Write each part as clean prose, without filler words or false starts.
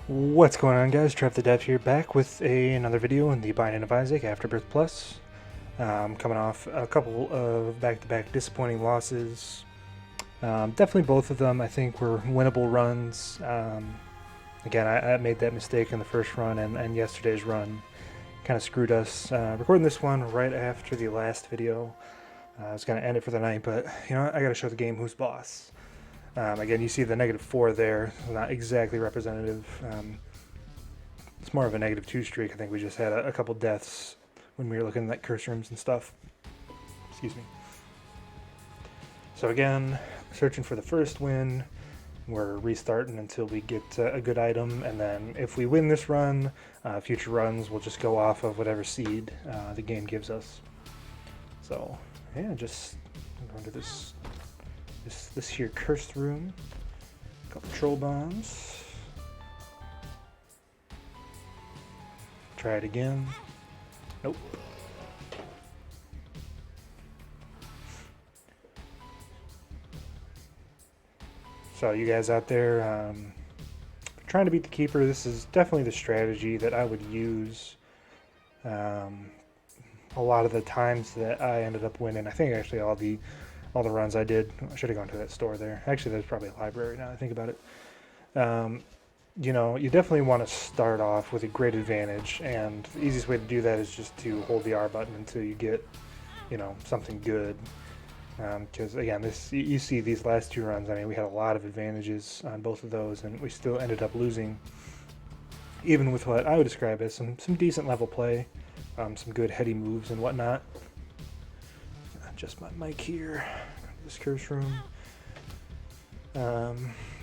What's going on, guys? Trev the Dev here, back with another video in the Binding of Isaac Afterbirth Plus. Coming off a couple of back-to-back disappointing losses. Definitely both of them, I think, were winnable runs. Again, I made that mistake in the first run, and yesterday's run kind of screwed us. Recording this one right after the last video. I was going to end it for the night, but you know what? I got to show the game who's boss. Again, you see the -4 there, not exactly representative. It's more of a -2 streak. I think we just had a couple deaths when we were looking at curse rooms and stuff. Excuse me. So again, searching for the first win. We're restarting until we get a good item, and then if we win this run, future runs will just go off of whatever seed the game gives us. So yeah, just going to this here cursed room. A couple troll bombs. Try it again. Nope. So you guys out there trying to beat the keeper, this is definitely the strategy that I would use a lot of the times that I ended up winning. I think actually all the runs I did. I should have gone to that store there. Actually, there's probably a library now that I think about it. You know, you definitely want to start off with a great advantage, and the easiest way to do that is just to hold the R button until you get, you know, something good. Because again, you see these last two runs, I mean, we had a lot of advantages on both of those, and we still ended up losing, even with what I would describe as some decent level play, some good heady moves and whatnot. Adjust my mic here. Go to this curse room.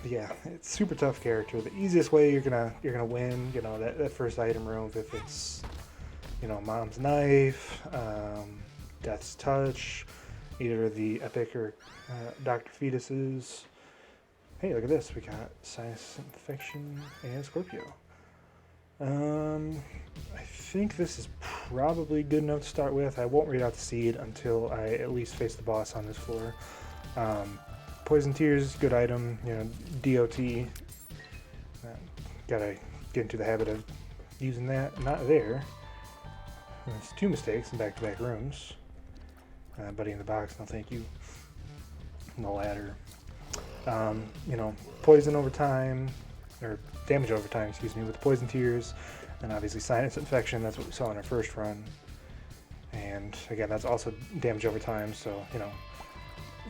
Yeah, it's super tough character. The easiest way you're gonna win, you know, that first item room, if it's, you know, Mom's Knife, Death's Touch, either the Epic or Dr. Fetus's. Hey, look at this. We got Sinus Infection and Scorpio. I think this is probably good enough to start with. I won't read out the seed until I at least face the boss on this floor. Poison Tears, good item, you know, DOT. Gotta get into the habit of using that. Not there. That's two mistakes in back-to-back rooms. Buddy in the box, no thank you. No ladder. You know, poison over time, or damage over time, excuse me, with Poison Tears, and obviously Sinus Infection. That's what we saw in our first run. And again, that's also damage over time, so, you know,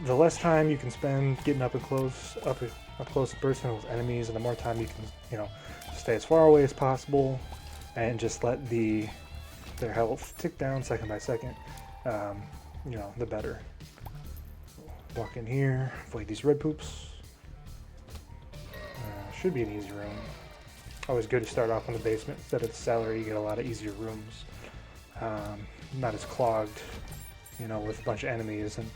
the less time you can spend getting up close and personal with enemies, and the more time you can, you know, stay as far away as possible and just let their health tick down second by second, you know, the better. Walk in here, avoid these red poops. Should be an easy room. Always good to start off in the basement. Instead of the cellar, you get a lot of easier rooms. Not as clogged, you know, with a bunch of enemies, and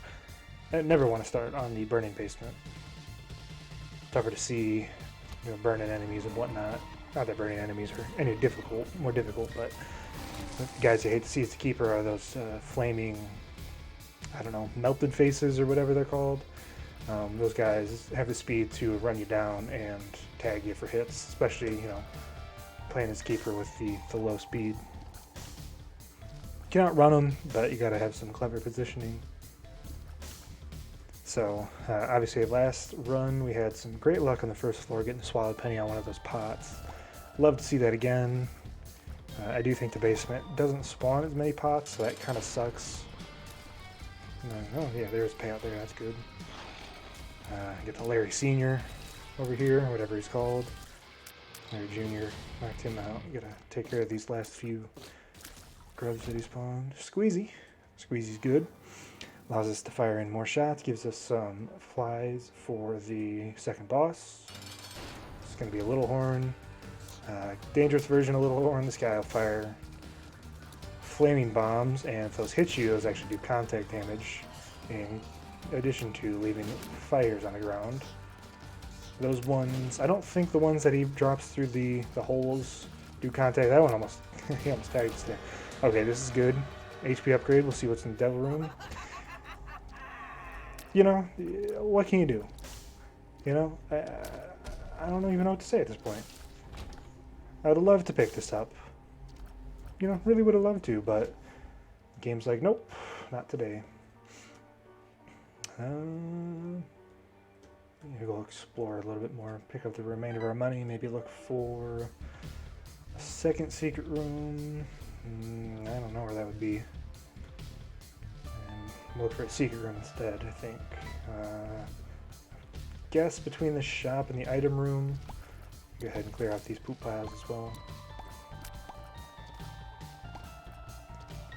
I never want to start on the burning basement. Tougher to see, you know, burning enemies and whatnot. Not that burning enemies are any more difficult, but the guys you hate to see as the keeper are those flaming, I don't know, melted faces or whatever they're called. Those guys have the speed to run you down and tag you for hits, especially, you know, playing as keeper with the low speed. You can outrun them, but you gotta have some clever positioning. So, obviously last run we had some great luck on the first floor getting a Swallowed Penny on one of those pots. Love to see that again. I do think the basement doesn't spawn as many pots, so that kind of sucks. Oh yeah, there's a payout there, that's good. Get the Larry Sr. over here, whatever he's called. Larry Jr. knocked him out. You gotta take care of these last few grubs that he spawned. Squeezy. Squeezy's good. Allows us to fire in more shots, gives us some flies for the second boss. It's going to be a Little Horn. Dangerous version of Little Horn. This guy will fire flaming bombs, and if those hit you, those actually do contact damage, in addition to leaving fires on the ground. Those ones, I don't think the ones that he drops through the holes do contact. That one almost, he almost tagged us there. Okay, this is good. HP upgrade, we'll see what's in the Devil Room. You know, what can you do? You know, I don't even know what to say at this point. I would have loved to pick this up. You know, really would have loved to, but the game's like, nope, not today. Maybe go explore a little bit more, pick up the remainder of our money, maybe look for a second secret room. I don't know where that would be. And look for a secret room instead, I think. Guess between the shop and the item room. Go ahead and clear out these poop piles as well.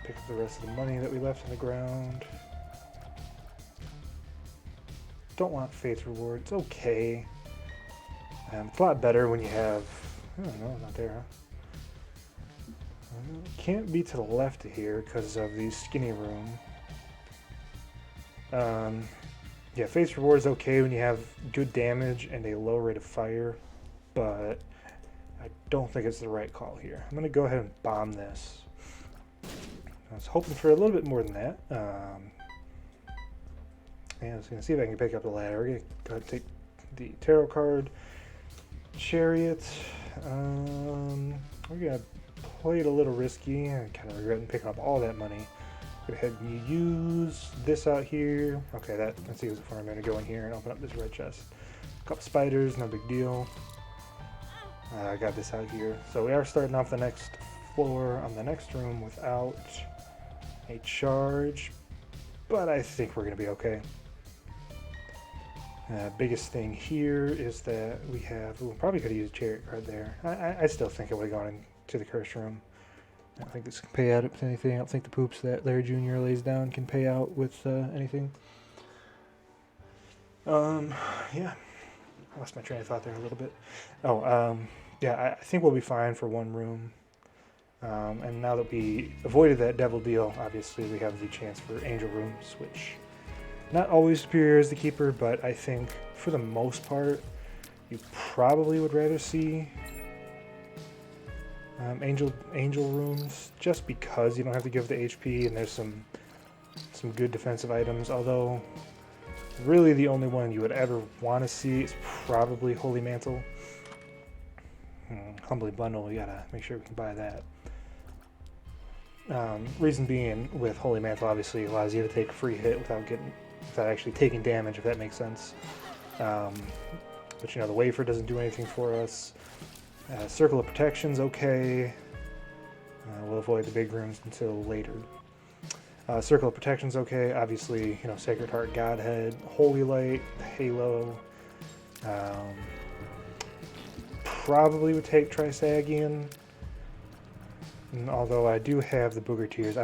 Pick up the rest of the money that we left on the ground. Don't want Fate's Reward. It's okay. It's a lot better when you have... I don't know, not there, huh? Can't be to the left of here because of the skinny room. Yeah, Fate's Reward is okay when you have good damage and a low rate of fire, but I don't think it's the right call here. I'm going to go ahead and bomb this. I was hoping for a little bit more than that. And I was going to see if I can pick up the ladder. We're going to go ahead and take the tarot card, chariot. We're going to play it a little risky. I kind of regret picking up all that money. Go ahead and use this out here. Okay, that's easy for me. I'm going to go in here and open up this red chest. A couple spiders, no big deal. I got this out here. So we are starting off the next floor on the next room without a charge, but I think we're going to be okay. Biggest thing here is that we have... Ooh, probably could have used a chariot card there. I still think I would have gone into the curse room. I don't think this can pay out with anything. I don't think the poops that Larry Jr. lays down can pay out with anything. Yeah. I lost my train of thought there a little bit. Yeah, I think we'll be fine for one room. And now that we avoided that devil deal, obviously we have the chance for angel rooms, which not always superior as the keeper, but I think for the most part, you probably would rather see angel rooms, just because you don't have to give the HP and there's some good defensive items. Although really the only one you would ever want to see is probably Holy Mantle. Humbly Bundle, we gotta make sure we can buy that. Reason being, with Holy Mantle, obviously allows you to take a free hit without actually taking damage, if that makes sense. But you know, the wafer doesn't do anything for us. Circle of Protection's okay. We'll avoid the big rooms until later. Circle of Protection's okay. Obviously, you know, Sacred Heart, Godhead, Holy Light, Halo. Probably would take Trisagion. Although I do have the Booger Tears.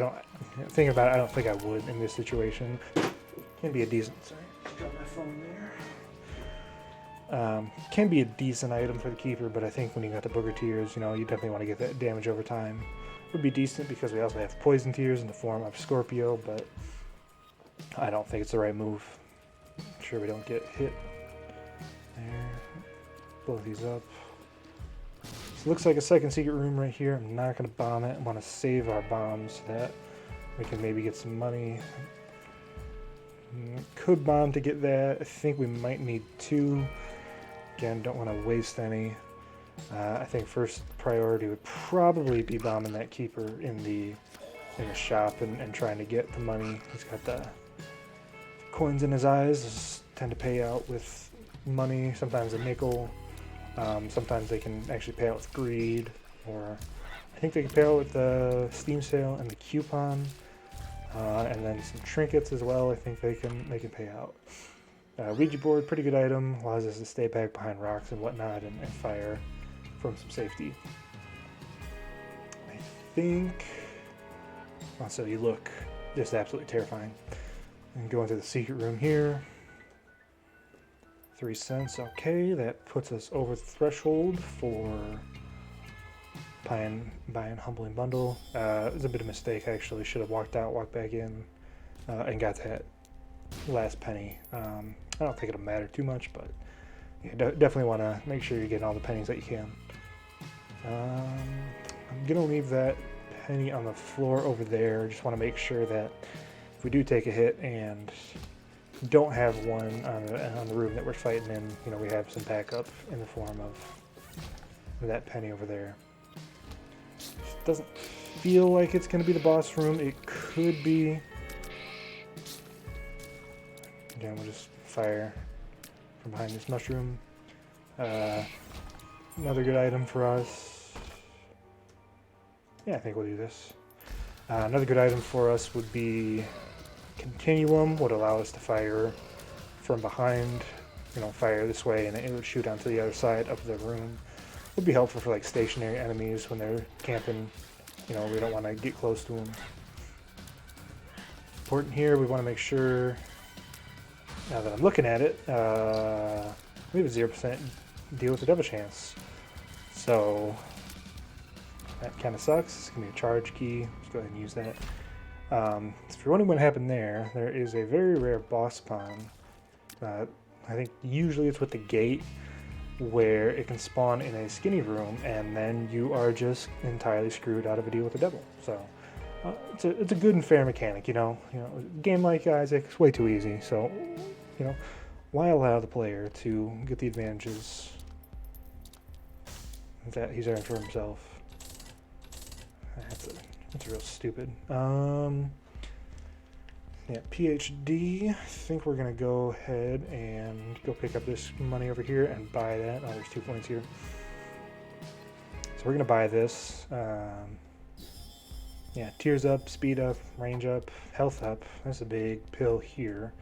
Thinking about it, I don't think I would in this situation. Can be a decent... Sorry, got my phone there. Can be a decent item for the keeper, but I think when you got the Booger Tears, you know, you definitely want to get that damage over time. Would be decent because we also have Poison Tears in the form of Scorpio, but I don't think it's the right move. Make sure we don't get hit. There. Blow these up. So it looks like a second secret room right here. I'm not going to bomb it. I want to save our bombs so that we can maybe get some money. Could bomb to get that. I think we might need 2. Again, don't want to waste any. I think first priority would probably be bombing that keeper in the shop and trying to get the money. He's got the coins in his eyes. Those tend to pay out with money, sometimes a nickel. Sometimes they can actually pay out with greed, or I think they can pay out with the Steam sale and the coupon, and then some trinkets as well. I think they can pay out. Ouija board, pretty good item, allows us to stay back behind rocks and whatnot and fire from some safety. I think. Also, you look just absolutely terrifying. And go into the secret room here. 3 cents, okay, that puts us over the threshold for buying Humbling Bundle. It was a bit of a mistake. I actually should have walked out, walked back in, and got that last penny. I don't think it'll matter too much, but you definitely want to make sure you're getting all the pennies that you can. I'm going to leave that penny on the floor over there. Just want to make sure that if we do take a hit and don't have one on the room that we're fighting in, you know, we have some backup in the form of that penny over there. It doesn't feel like it's going to be the boss room. It could be. Again, we'll just fire from behind this mushroom. Another good item for us. Yeah, I think we'll do this. Another good item for us would be Continuum, would allow us to fire from behind, you know, fire this way and it would shoot onto the other side of the room. Would be helpful for like stationary enemies when they're camping. You know, we don't want to get close to them. Important here, we want to make sure, now that I'm looking at it, we have a 0% deal with the devil chance. So that kind of sucks. It's going to be a charge key. Let's go ahead and use that. If you're wondering what happened there is a very rare boss spawn. I think usually it's with the gate, where it can spawn in a skinny room, and then you are just entirely screwed out of a deal with the devil. So it's a good and fair mechanic, you know. A game like Isaac is way too easy. So, you know, why allow the player to get the advantages that he's earned for himself? That's real stupid. Yeah, PhD. I think we're gonna go ahead and go pick up this money over here and buy that. Oh, there's 2 points here. So we're gonna buy this. Yeah, tears up, speed up, range up, health up. That's a big pill here.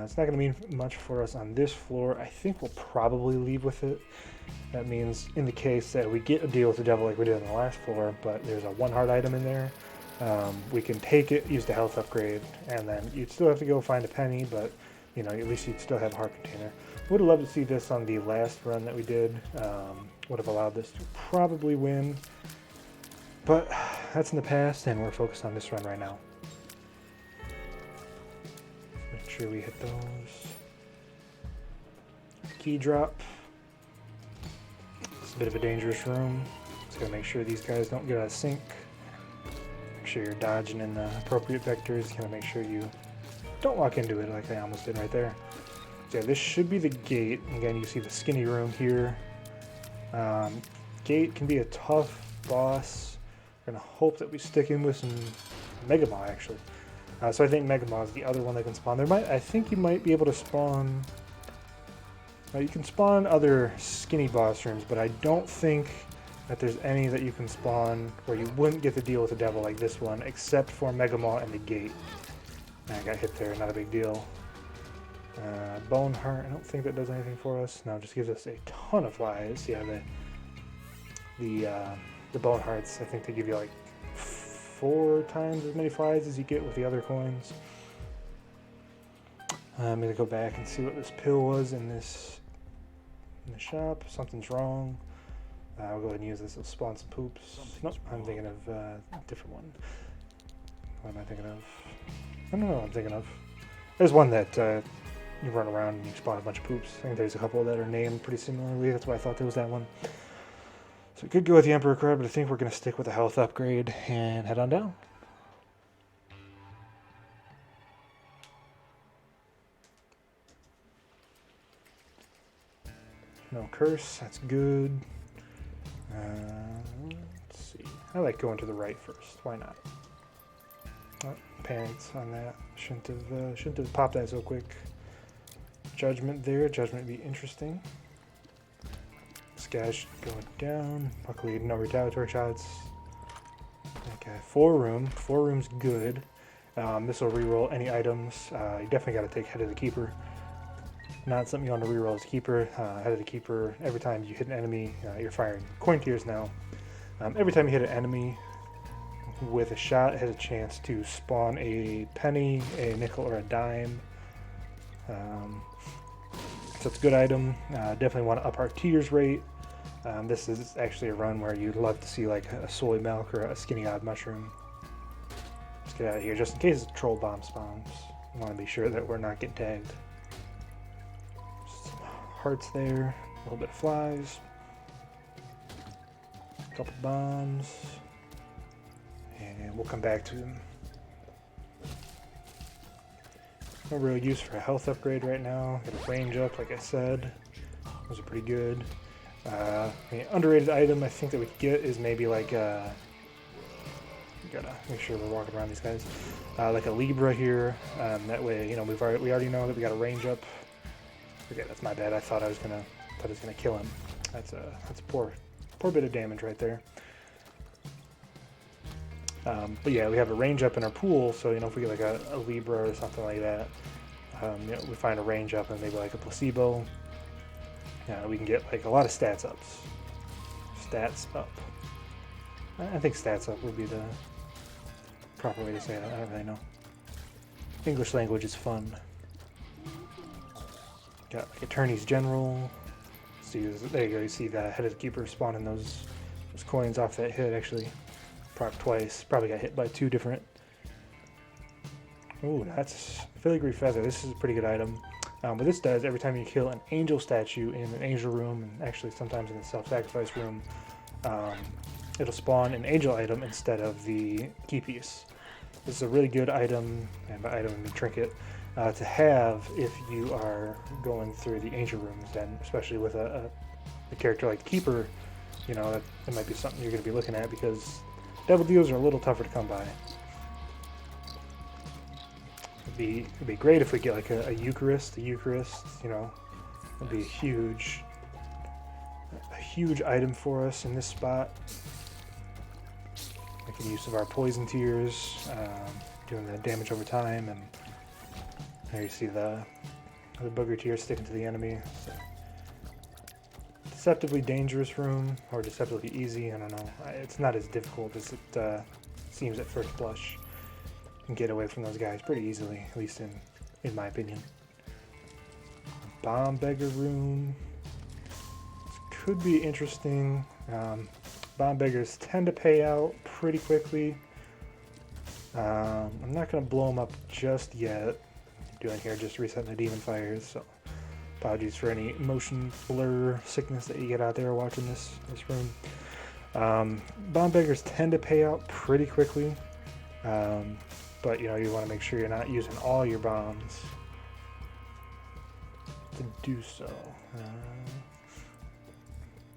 It's not gonna mean much for us on this floor. I think we'll probably leave with it. That means in the case that we get a deal with the devil like we did on the last floor, but there's a 1 heart item in there, we can take it, use the health upgrade, and then you'd still have to go find a penny, but you know, at least you'd still have a heart container. Would have loved to see this on the last run that we did. Would have allowed this to probably win, but that's in the past, and we're focused on this run right now. Make sure we hit those. Key drop. It's a bit of a dangerous room. Just gotta make sure these guys don't get out of sync. Make sure you're dodging in the appropriate vectors. Gotta make sure you don't walk into it like I almost did right there. So yeah, this should be the gate. Again, you see the skinny room here. Gate can be a tough boss. We're gonna hope that we stick in with some Mega Maw actually. So I think Mega Maw is the other one that can spawn. I think you might be able to spawn. You can spawn other skinny boss rooms, but I don't think that there's any that you can spawn where you wouldn't get the deal with the devil like this one, except for Mega Maw and the gate. I got hit there, not a big deal. Bone Heart, I don't think that does anything for us. No, it just gives us a ton of lives. Yeah, the Bone Hearts, I think they give you like 4 times as many flies as you get with the other coins. I'm gonna go back and see what this pill was in the shop. Something's wrong. I'll go ahead and use this. It'll spawn some poops. Nope, I'm thinking of a different one. What am I thinking of? I don't know what I'm thinking of. There's one that you run around and you spawn a bunch of poops. I think there's a couple that are named pretty similarly. That's why I thought there was that one. So we could go with the Emperor card, but I think we're going to stick with the health upgrade and head on down. No curse, that's good. Let's see. I like going to the right first. Why not? Oh, panics on that. Shouldn't have popped that so quick. Judgment there. Judgment would be interesting. This guy should go down. Luckily, no retaliatory shots. Okay, 4 room. 4 room's good. This will reroll any items. You definitely got to take Head of the Keeper. Not something you want to reroll as Keeper. Head of the Keeper, every time you hit an enemy, you're firing coin tiers now. Every time you hit an enemy with a shot, it has a chance to spawn a penny, a nickel, or a dime. So it's a good item. Definitely want to up our tiers rate. This is actually a run where you'd love to see like a soy milk or a skinny odd mushroom. Let's get out of here just in case a troll bomb spawns. We want to be sure that we're not getting tagged. Some hearts there, a little bit of flies, a couple bombs, and we'll come back to them. No real use for a health upgrade right now. Got a range up, like I said. Those are pretty good. The underrated item I think that we could get is maybe like gotta make sure we're walking around these guys. Like a Libra here. That way, you know, we already know that we got a range up. Okay, that's my bad. I thought I was gonna kill him. That's a poor bit of damage right there. But yeah, we have a range up in our pool, so you know if we get like a Libra or something like that, you know, we find a range up and maybe like a placebo. We can get like a lot of stats ups. Stats up. I think stats up would be the proper way to say that. I don't really know. English language is fun. Got like Attorney's General. See, there you go. You see the head of the keeper spawning those coins off that hit. Actually, proc twice. Probably got hit by 2 different. Ooh, that's Filigree Feather. This is a pretty good item. What this does, every time you kill an angel statue in an angel room, and actually sometimes in the self-sacrifice room, it'll spawn an angel item instead of the key piece. This is a really good item, and by item I mean trinket, to have if you are going through the angel rooms, and especially with a character like the Keeper, you know, that might be something you're going to be looking at because Devil Deals are a little tougher to come by. It'd be great if we get like a Eucharist. The Eucharist, you know, would be a huge item for us in this spot. Making use of our poison tears, doing the damage over time, and there you see the booger tear sticking to the enemy. So, deceptively dangerous room, or deceptively easy. I don't know. It's not as difficult as it seems at first blush. Can get away from those guys pretty easily, at least in my opinion. Bomb Beggar room. This could be interesting. Bomb Beggars tend to pay out pretty quickly. I'm not going to blow them up just yet. Doing here just resetting the demon fires, so apologies for any motion blur sickness that you get out there watching this room. Bomb Beggars tend to pay out pretty quickly. But you know, you want to make sure you're not using all your bombs to do so.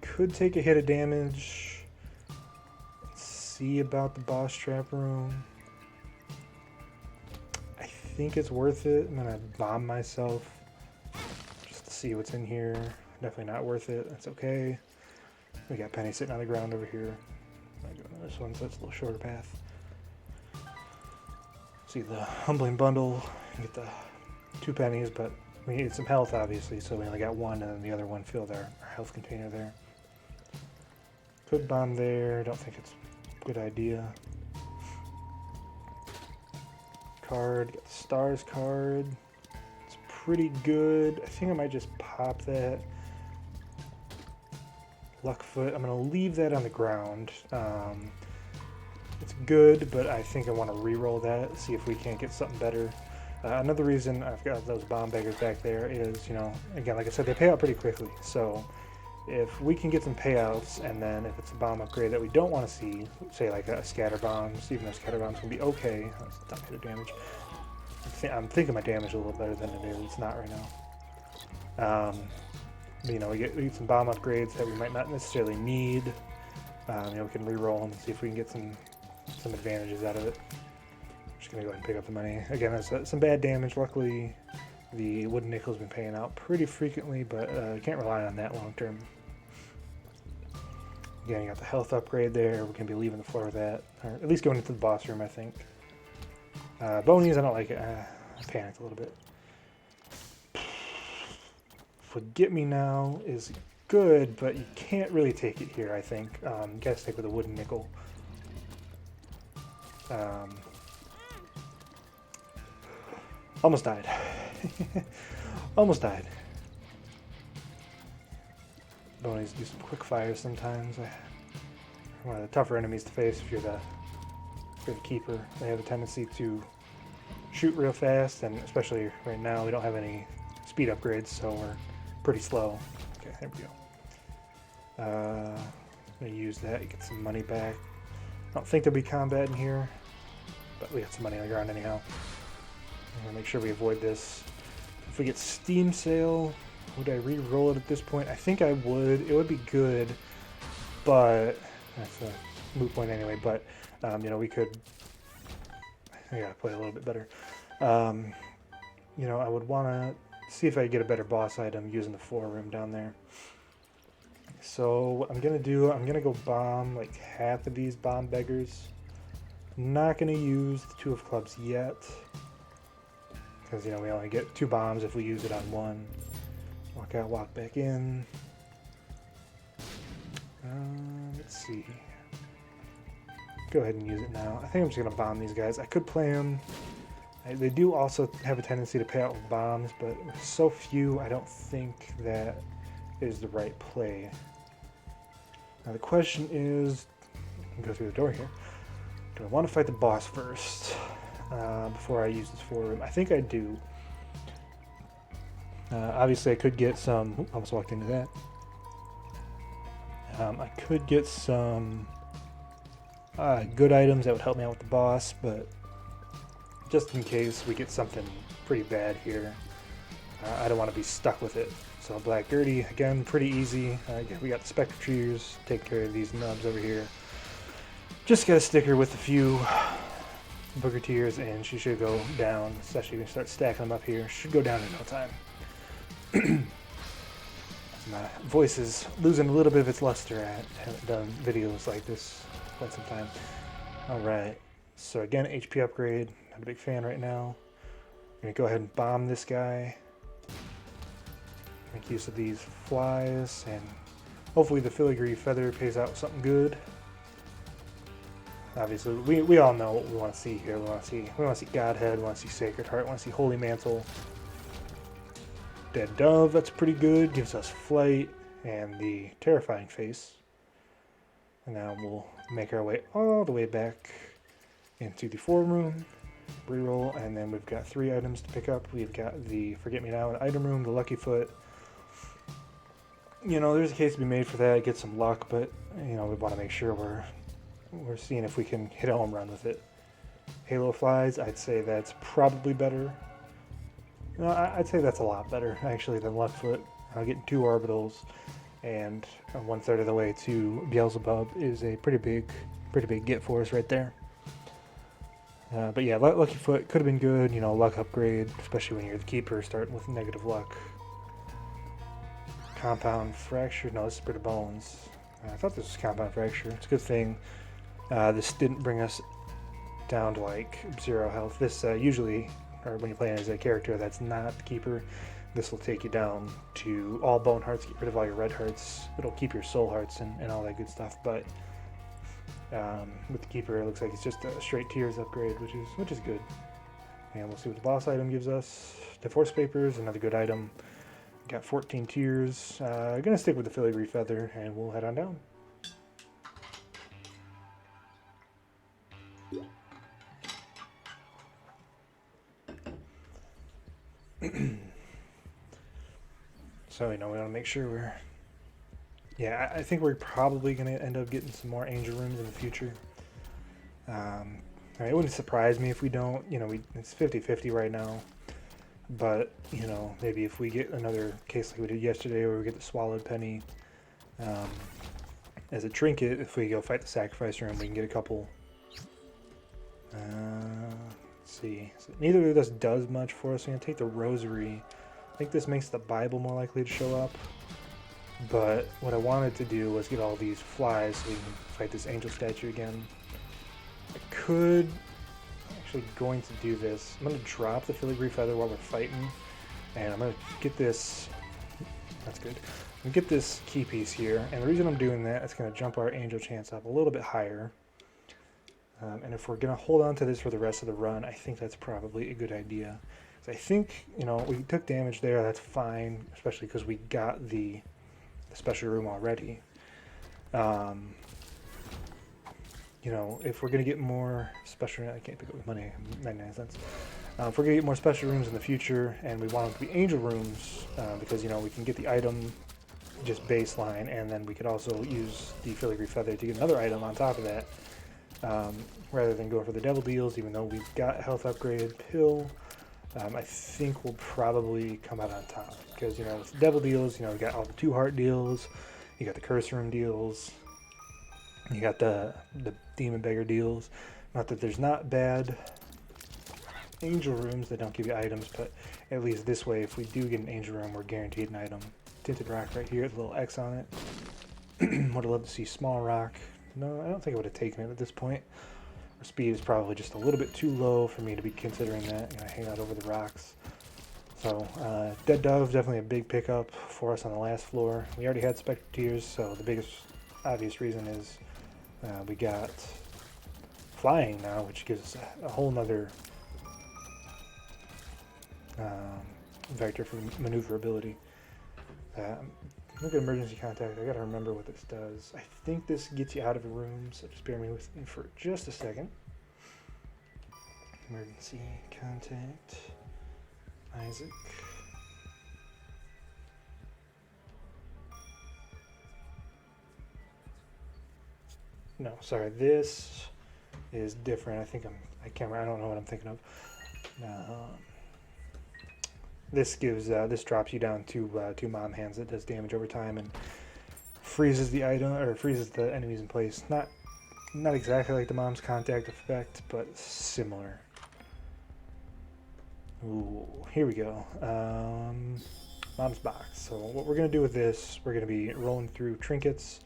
Could take a hit of damage. Let's see about the boss trap room. I think it's worth it. I'm gonna bomb myself just to see what's in here. Definitely not worth it. That's okay. We got Penny sitting on the ground over here. I'm gonna go to this one, so it's a little shorter path. See the Humbling Bundle, get the 2 pennies, but we needed some health obviously, so we only got 1 and then the other one filled our health container there. Could bomb there, don't think it's a good idea. Card, got the Stars card. It's pretty good. I think I might just pop that. Luckfoot, I'm going to leave that on the ground. It's good, but I think I want to re-roll that, see if we can't get something better. Another reason I've got those Bomb Beggars back there is, you know, again, like I said, they pay out pretty quickly. So if we can get some payouts, and then if it's a bomb upgrade that we don't want to see, say like a Scatter Bombs, even though Scatter Bombs can be okay. That's not hit of damage. I'm thinking my damage a little better than it is. It's not right now. You know, we get some bomb upgrades that we might not necessarily need. You know, we can re-roll and see if we can get some advantages out of it. I'm just gonna go ahead and pick up the money. Again, that's some bad damage. Luckily, the wooden nickel's been paying out pretty frequently, but you can't rely on that long term. Again, you got the health upgrade there. We can be leaving the floor with that, or at least going into the boss room, I think. Bonies, I don't like it. I panicked a little bit. Forget Me Now is good, but you can't really take it here, I think. You gotta stick with a wooden nickel. Almost died. Almost died. Bonies do some quick fires sometimes. One of the tougher enemies to face if you're the keeper. They have a tendency to shoot real fast, and especially right now we don't have any speed upgrades, so we're pretty slow. Okay, there we go. I'm gonna use that to get some money back. I don't think there'll be combat in here, but we got some money on the ground anyhow. I'm gonna make sure we avoid this. If we get Steam Sale, Would I re-roll it at this point? I think I would. It would be good, but that's a moot point anyway. But you know, we could. I gotta play a little bit better. You know, I would want to see if I could get a better boss item using the 4-room down there. So what I'm gonna do, I'm gonna go bomb like half of these bomb beggars. I'm not gonna use the 2 of clubs yet, because you know we only get 2 bombs if we use it on 1. Walk out, walk back in. Let's see. Go ahead and use it now. I think I'm just gonna bomb these guys. I could play them. They do also have a tendency to pay out with bombs, but with so few, I don't think that is the right play. Now the question is, go through the door here. Do I want to fight the boss first before I use this 4-room? I think I do. Obviously, I could get some. Oops, almost walked into that. I could get some good items that would help me out with the boss, but just in case we get something pretty bad here, I don't want to be stuck with it. So Black Dirty, again, pretty easy. We got the Spectre Trees, take care of these nubs over here. Just got a sticker with a few Booger Tears, and she should go down, especially when you start stacking them up here. Should go down in no time. My voice is losing a little bit of its luster. I haven't done videos like this in quite some time. Alright, so again, HP upgrade. Not a big fan right now. I'm going to go ahead and bomb this guy. Make use of these flies, and hopefully the filigree feather pays out something good. Obviously, we all know what we want to see here. We want to see Godhead, we want to see Sacred Heart, we want to see Holy Mantle. Dead Dove, that's pretty good. Gives us Flight and the Terrifying Face. And now we'll make our way all the way back into the 4-room. Reroll, and then we've got 3 items to pick up. We've got the Forget Me Now item room, the Lucky Foot. You know, there's a case to be made for that. Get some luck, but you know, we want to make sure we're seeing if we can hit a home run with it. Halo Flies, I'd say that's probably better. No, I'd say that's a lot better actually than Left Foot. Getting 2 orbitals and 1/3 of the way to Beelzebub is a pretty big get for us right there. But yeah, Lucky Foot could have been good, you know, luck upgrade, especially when you're the keeper starting with negative luck. Compound Fracture, no, this is Spirit of Bones. I thought this was Compound Fracture. It's a good thing this didn't bring us down to like 0 health. This usually, or when you're playing as a character that's not the keeper, this will take you down to all bone hearts, get rid of all your red hearts. It'll keep your soul hearts and all that good stuff, but with the keeper, it looks like it's just a straight tears upgrade, which is good. And we'll see what the boss item gives us. Divorce Papers, another good item. Got 14 tears. Gonna stick with the Filigree Feather, and we'll head on down. So you know, we want to make sure we're. Yeah, I think we're probably going to end up getting some more angel rooms in the future. It wouldn't surprise me if we don't. You know, it's 50-50 right now. But, you know, maybe if we get another case like we did yesterday where we get the Swallowed Penny as a trinket, if we go fight the Sacrifice Room, we can get a couple. Let's see. So neither of this does much for us. We're going to take the Rosary. I think this makes the Bible more likely to show up. But what I wanted to do was get all these flies so we can fight this angel statue again. I could actually going to do this. I'm going to drop the Filigree Feather while we're fighting, and I'm going to get this. That's good. I'm going to get this key piece here, and the reason I'm doing that is going to jump our angel chance up a little bit higher. And if we're going to hold on to this for the rest of the run, I think that's probably a good idea. So I think, you know, we took damage there. That's fine, especially because we got the special room already. You know, if we're gonna get more special, I can't pick up the money, 99 cents. If we're gonna get more special rooms in the future, and we want them to be angel rooms, because you know we can get the item just baseline, and then we could also use the Filigree Feather to get another item on top of that, rather than going for the devil deals. Even though we've got health upgrade pill, I think we'll probably come out on top because, you know, with devil deals, you know, we got all the 2-heart deals, you got the curse room deals, you got the demon beggar deals. Not that there's not bad angel rooms that don't give you items, but at least this way, if we do get an angel room, we're guaranteed an item. Tinted rock right here, the little X on it. Would have loved to see small rock. No, I don't think I would have taken it at this point. Our speed is probably just a little bit too low for me to be considering that. I hang out over the rocks. So, Dead Dove, definitely a big pickup for us on the last floor. We already had Spectreteers, so the biggest obvious reason is we got flying now, which gives us a whole nother vector for maneuverability. Look at emergency contact. I gotta remember what this does. I think this gets you out of a room, so just bear with me for just a second. Emergency contact. Isaac. No, sorry. This is different. I think I don't know what I'm thinking of. This gives this drops you down to 2 mom hands that does damage over time and freezes the item or freezes the enemies in place. Not exactly like the mom's contact effect, but similar. Ooh, here we go. Mom's box. So what we're gonna do with this, we're gonna be rolling through trinkets.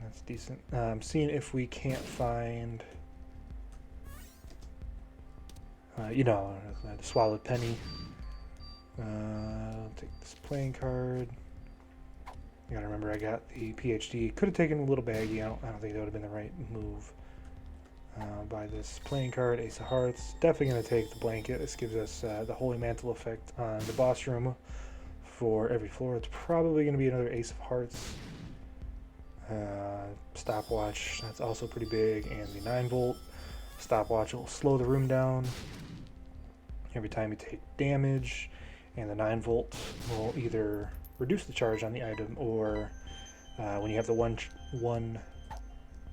That's decent. Seeing if we can't find, you know, the swallowed penny. I'll take this playing card. You gotta remember I got the PhD. Could have taken a little baggy. I don't think that would have been the right move. Buy this playing card, Ace of Hearts. Definitely gonna take the blanket. This gives us the Holy Mantle effect on the boss room for every floor. It's probably gonna be another Ace of Hearts. Stopwatch, that's also pretty big, and the 9-volt stopwatch will slow the room down every time you take damage, and the 9-volt will either reduce the charge on the item or when you have the one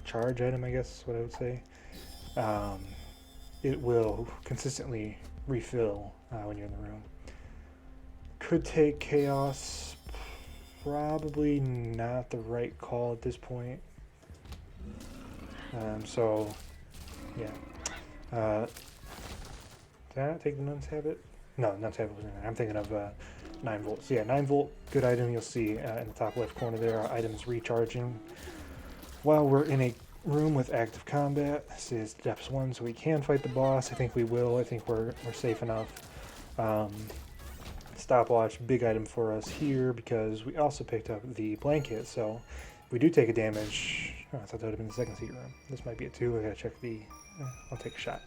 charge item, I guess is what I would say, it will consistently refill when you're in the room. Could take Chaos. Probably not the right call at this point. So, yeah. Did I not take the Nun's Habit? No, Nun's Habit wasn't in there. I'm thinking of 9-volt. So yeah, 9-volt, good item. You'll see in the top left corner there, our items recharging while we're in a room with active combat. This is Depths 1, so we can fight the boss. I think we will. I think we're safe enough. Stopwatch, big item for us here because we also picked up the blanket. So if we do take a damage, I thought that would have been the second secret room. This might be it too. I gotta check the. I'll take a shot.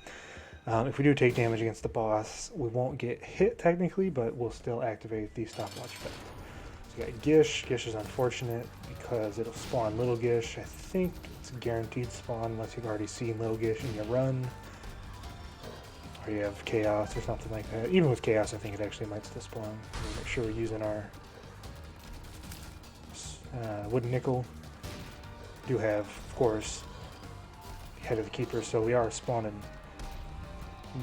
If we do take damage against the boss, we won't get hit technically, but we'll still activate the stopwatch effect. So we got Gish. Gish is unfortunate because it'll spawn Little Gish. I think it's a guaranteed spawn unless you've already seen Little Gish in your run. Or you have Chaos or something like that. Even with Chaos, I think it actually might still spawn. We'll make sure we're using our wooden nickel. Do have, of course, the Head of the Keeper, so we are spawning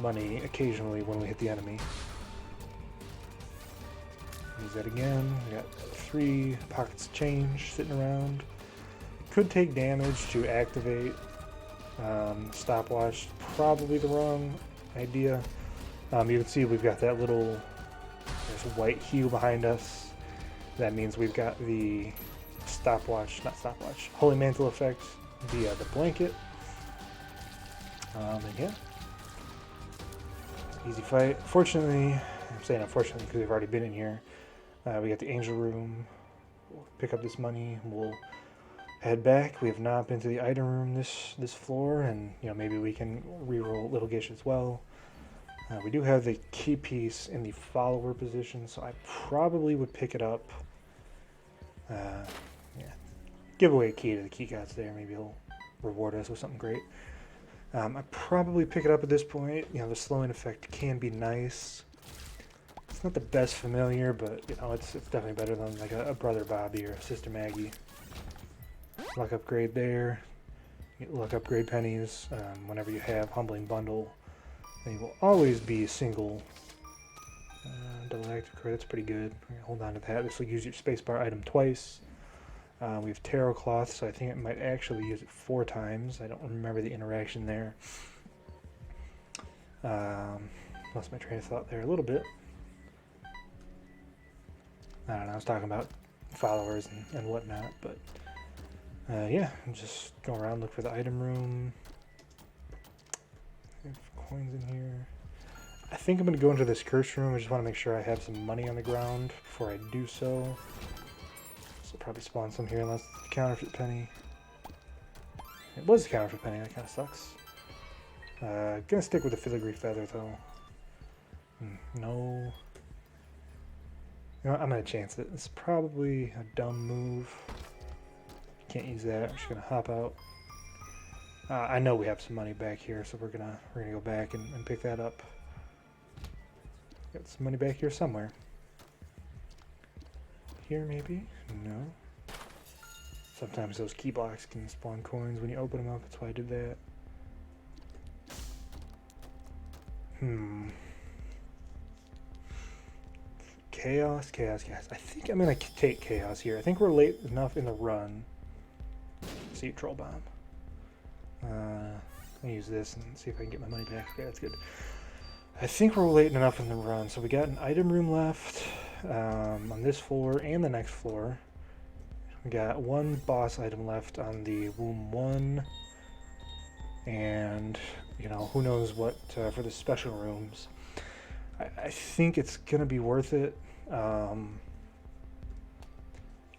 money occasionally when we hit the enemy. Use that again. We got 3 pockets of change sitting around. Could take damage to activate stopwatch. Probably the wrong idea. You can see we've got that little, there's a white hue behind us. That means we've got the Holy Mantle effect via the blanket. And yeah, easy fight. Fortunately, I'm saying unfortunately because we've already been in here. We got the Angel Room. We'll pick up this money. We'll head back. We have not been to the item room this floor, and you know maybe we can reroll Little Gish as well. We do have the key piece in the follower position, so I probably would pick it up. Yeah, give away a key to the key gods there. Maybe he'll reward us with something great. I'd probably pick it up at this point. You know, the slowing effect can be nice. It's not the best familiar, but you know, it's definitely better than like a Brother Bobby or a Sister Maggie. Luck upgrade there. Get luck upgrade pennies whenever you have Humbling Bundle. They will always be a single double active card. That's pretty good. Hold on to that. This will use your spacebar item twice. We have Tarot Cloth, so I think it might actually use it 4 times. I don't remember the interaction there. Lost my train of thought there a little bit. I don't know, I was talking about followers and whatnot, but yeah, just go around, look for the item room. Have coins in here. I think I'm going to go into this curse room. I just want to make sure I have some money on the ground before I do so. This will probably spawn some here unless it's a counterfeit penny. It was a counterfeit penny, that kind of sucks. Gonna stick with the filigree feather though. No. You know what, I'm gonna chance it. It's probably a dumb move. Can't use that. I'm just gonna hop out. I know we have some money back here, so we're gonna go back and pick that up. Got some money back here somewhere. Here maybe? No. Sometimes those key blocks can spawn coins when you open them up. That's why I did that. Chaos. I think I'm gonna take Chaos here. I think we're late enough in the run. See, Troll Bomb. I'll use this and see if I can get my money back. Okay, that's good. I think we're late enough in the run. So we got an item room left on this floor and the next floor. We got 1 boss item left on the Womb 1. And, you know, who knows what for the special rooms. I think it's going to be worth it.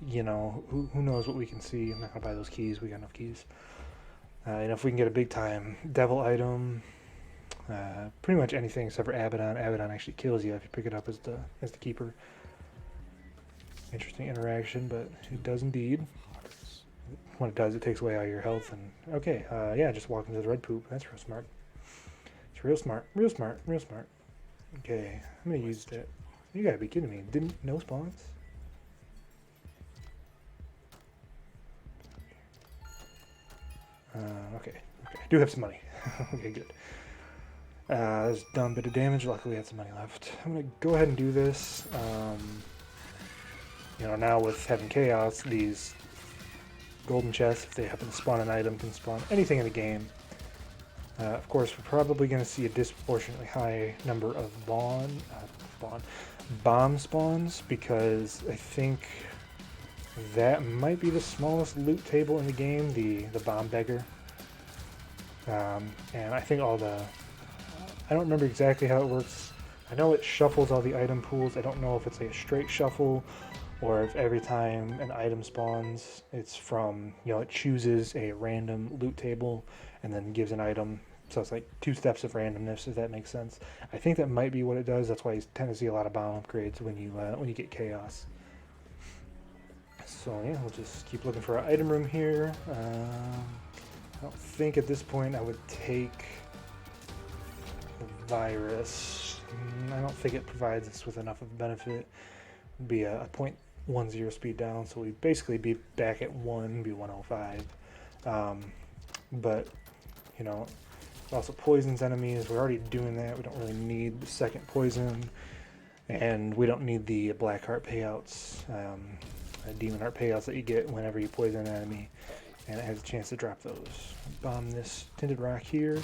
You know, who knows what we can see. I'm not going to buy those keys. We got enough keys. And if we can get a big time devil item, pretty much anything except for Abaddon. Abaddon actually kills you if you pick it up as the keeper. Interesting interaction, but it does indeed. When it does, it takes away all your health. And okay, yeah, just walk into the red poop. That's real smart. It's real smart. Okay, I'm gonna use that. You gotta be kidding me. No spawns? Okay. I do have some money. Okay, good. That's a dumb bit of damage. Luckily, I had some money left. I'm gonna go ahead and do this. You know, now with having Chaos, these golden chests, if they happen to spawn an item, can spawn anything in the game. Of course, we're probably going to see a disproportionately high number of bomb spawns, because I think that might be the smallest loot table in the game, the bomb beggar. And I think all the... I don't remember exactly how it works. I know it shuffles all the item pools. I don't know if it's like a straight shuffle, or if every time an item spawns, it's from, you know, it chooses a random loot table and then gives an item. So it's like 2 steps of randomness, if that makes sense. I think that might be what it does. That's why you tend to see a lot of bomb upgrades when you get Chaos. So yeah, we'll just keep looking for our item room here. I don't think at this point I would take the virus. I don't think it provides us with enough of a benefit. It'd be a 0.10 speed down, so we'd basically be back at 1, be 105. But, you know, it also poisons enemies. We're already doing that. We don't really need the second poison, and we don't need the black heart payouts, demon heart payouts that you get whenever you poison an enemy, and it has a chance to drop those. Bomb this tinted rock here.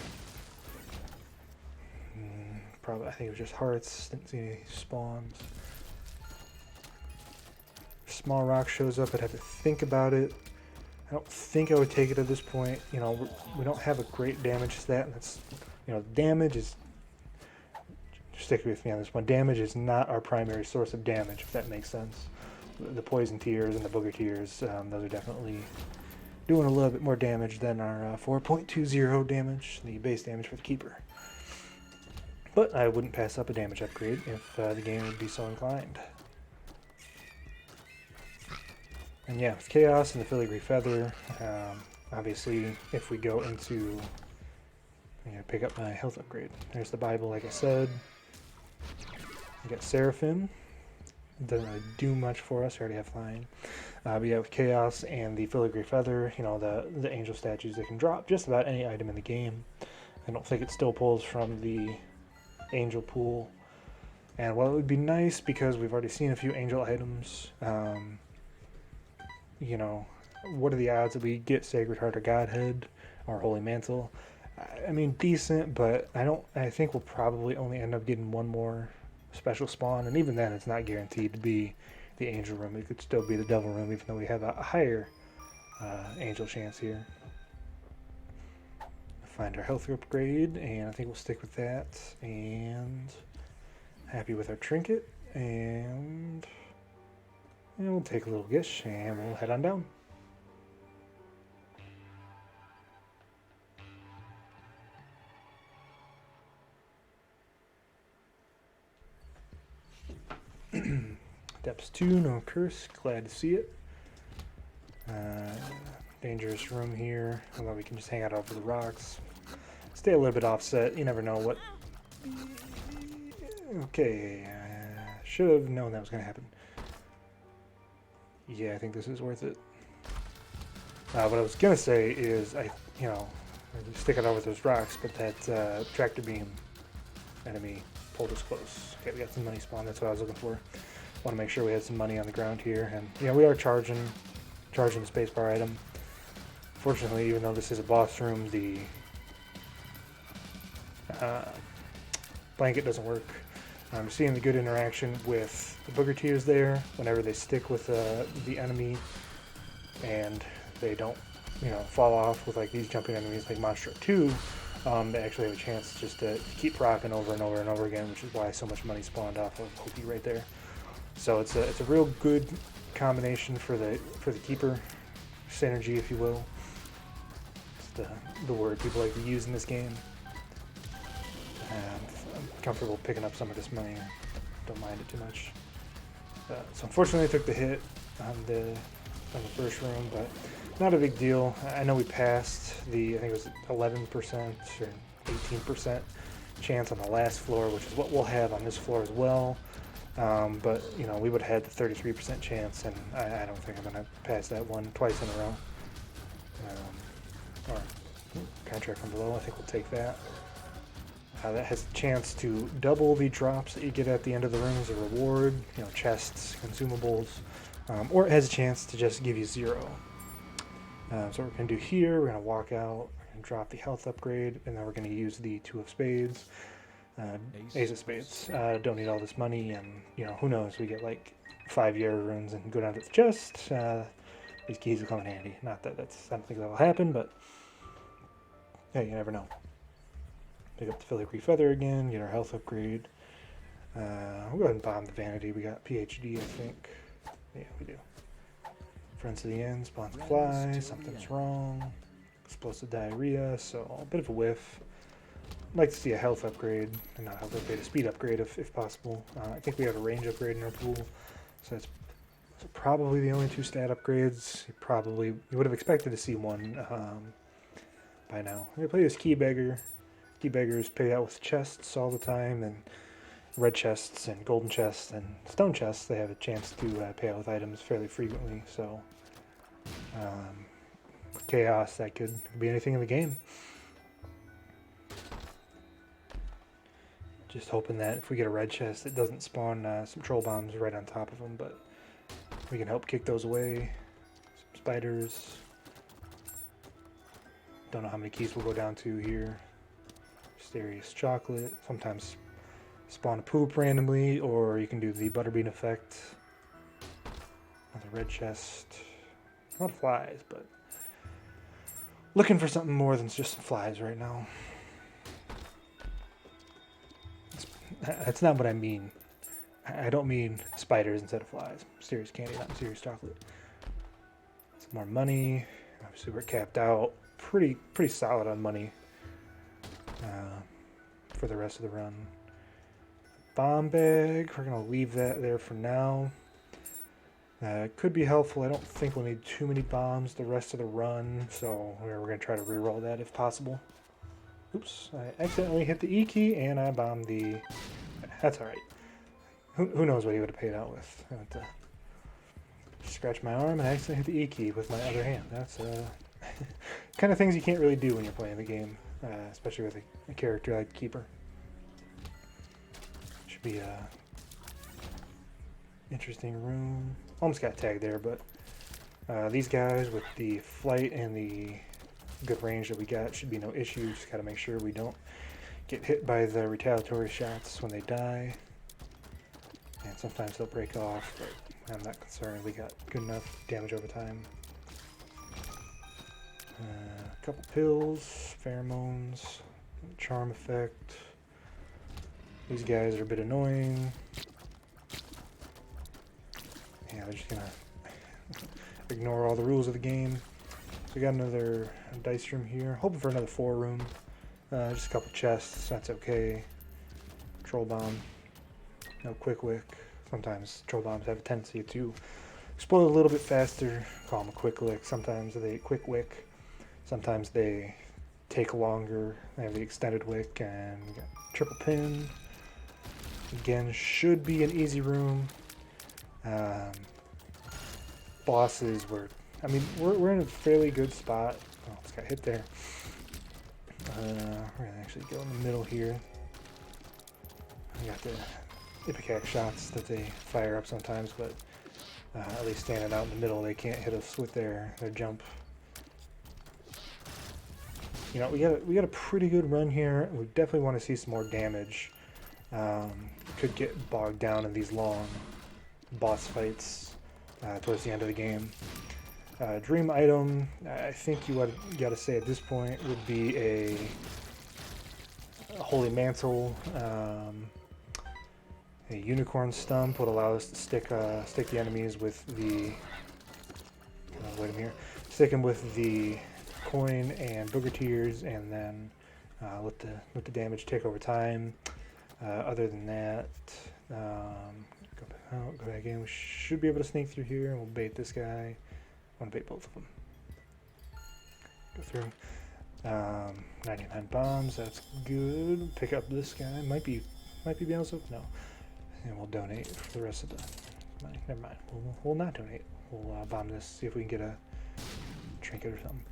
Probably, I think it was just hearts. Didn't see any spawns. Small rock shows up, I'd have to think about it. I don't think I would take it at this point. You know, we don't have a great damage stat, and that's, you know, damage is, stick with me on this one, damage is not our primary source of damage, if that makes sense. The poison tiers and the booger tiers, those are definitely doing a little bit more damage than our 4.20 damage, the base damage for the keeper. But I wouldn't pass up a damage upgrade if the game would be so inclined. And yeah, with Chaos and the Filigree Feather, obviously if we go into, pick up my health upgrade. There's the Bible, like I said. We got Seraphim. It doesn't really do much for us, we already have flying. But yeah, with Chaos and the Filigree Feather, you know, the angel statues, they can drop just about any item in the game. I don't think it still pulls from the angel pool. And while it would be nice because we've already seen a few angel items, you know, what are the odds that we get Sacred Heart or Godhead or Holy Mantle? I mean, decent, but I think we'll probably only end up getting one more special spawn, and even then, it's not guaranteed to be the angel room. It could still be the devil room, even though we have a higher angel chance here. Find our health upgrade, and I think we'll stick with that. And happy with our trinket, and we'll take a little gish, and we'll head on down. Depths 2, no curse, glad to see it. Dangerous room here, although we can just hang out over the rocks. Stay a little bit offset, you never know what... Okay, should have known that was going to happen. Yeah, I think this is worth it. What I was going to say is, stick it over those rocks, but that tractor beam enemy pulled us close. Okay, we got some money spawn, that's what I was looking for. Want to make sure we had some money on the ground here, and yeah, we are charging the spacebar item. Fortunately, even though this is a boss room, the blanket doesn't work. I'm seeing the good interaction with the booger tears there whenever they stick with the enemy and they don't, fall off with like these jumping enemies like Monstro 2. They actually have a chance just to keep rocking over and over and over again, which is why so much money spawned off of Hopi right there. So it's a real good combination for the keeper synergy, if you will. It's the word people like to use in this game. And I'm comfortable picking up some of this money. Don't mind it too much. So unfortunately, I took the hit on the first room, but not a big deal. I know we passed I think it was 11% or 18% chance on the last floor, which is what we'll have on this floor as well. But we would have had the 33% chance, and I don't think I'm going to pass that one twice in a row. Or contract from below, I think we'll take that. That has a chance to double the drops that you get at the end of the room as a reward, chests, consumables, or it has a chance to just give you 0. So what we're going to do here, we're going to walk out, we're going to drop the health upgrade, and then we're going to use the 2 of spades. Ace of spades. Don't need all this money, and who knows, we get like 5 year runes and go down to the chest. These keys will come in handy. Not that I don't think that'll happen, but hey, you never know. Pick up the filigree feather again, get our health upgrade. We'll go ahead and bomb the vanity. We got PhD, I think. Yeah, we do. Friends to the end, spawns a fly, something's wrong. Explosive diarrhea, so a bit of a whiff. I'd like to see a health upgrade, and not a health upgrade, a speed upgrade if possible. I think we have a range upgrade in our pool, so that's probably the only 2 stat upgrades. You would have expected to see one by now. I'm going to play this Key Beggar. Key Beggars pay out with chests all the time, and red chests and golden chests and stone chests, they have a chance to pay out with items fairly frequently, so with chaos, that could be anything in the game. Just hoping that if we get a red chest, it doesn't spawn some troll bombs right on top of them, but we can help kick those away. Some spiders. Don't know how many keys we'll go down to here. Mysterious chocolate. Sometimes spawn a poop randomly, or you can do the butterbean effect. Another red chest. A lot of flies, but looking for something more than just some flies right now. That's not what I mean. I don't mean spiders instead of flies. Mysterious candy, not mysterious chocolate. Some more money. Obviously, we're capped out. Pretty solid on money for the rest of the run. Bomb bag. We're gonna leave that there for now. It could be helpful. I don't think we'll need too many bombs the rest of the run, so we're gonna try to re-roll that if possible. Oops, I accidentally hit the E key and I bombed the... That's alright. Who knows what he would have paid out with. I went to scratch my arm and I accidentally hit the E key with my other hand. That's kind of things you can't really do when you're playing the game, especially with a character like Keeper. Be a interesting room. Almost got tagged there, but these guys with the flight and the good range that we got should be no issue. Just got to make sure we don't get hit by the retaliatory shots when they die. And sometimes they'll break off, but I'm not concerned. We got good enough damage over time. A couple pills, pheromones, charm effect. These guys are a bit annoying. Yeah, they're just gonna ignore all the rules of the game. So we got another dice room here. Hoping for another 4 room. Just a couple chests, that's okay. Troll bomb. No quick wick. Sometimes troll bombs have a tendency to explode a little bit faster. Call them a quick lick. Sometimes they quick wick. Sometimes they take longer. They have the extended wick, and we got triple pin. Again, should be an easy room. Bosses were, I mean, we're in a fairly good spot. Oh, it's got hit there. We're gonna actually go in the middle here. I got the Ipecac shots that they fire up sometimes, but at least standing out in the middle, they can't hit us with their jump. You know, we got a pretty good run here. We definitely want to see some more damage. Could get bogged down in these long boss fights towards the end of the game. Dream item, I think you got to say at this point, would be a holy mantle. A unicorn stump would allow us to stick the enemies with the. Wait a minute. Stick them with the coin and booger tears, and then let the damage tick over time. Other than that, go back in. We should be able to sneak through here, and we'll bait this guy. I want to bait both of them. Go through. 99 bombs. That's good. Pick up this guy. Might be Beelzebub. No. And we'll donate for the rest of the money. Never mind. We'll not donate. We'll bomb this. See if we can get a trinket or something.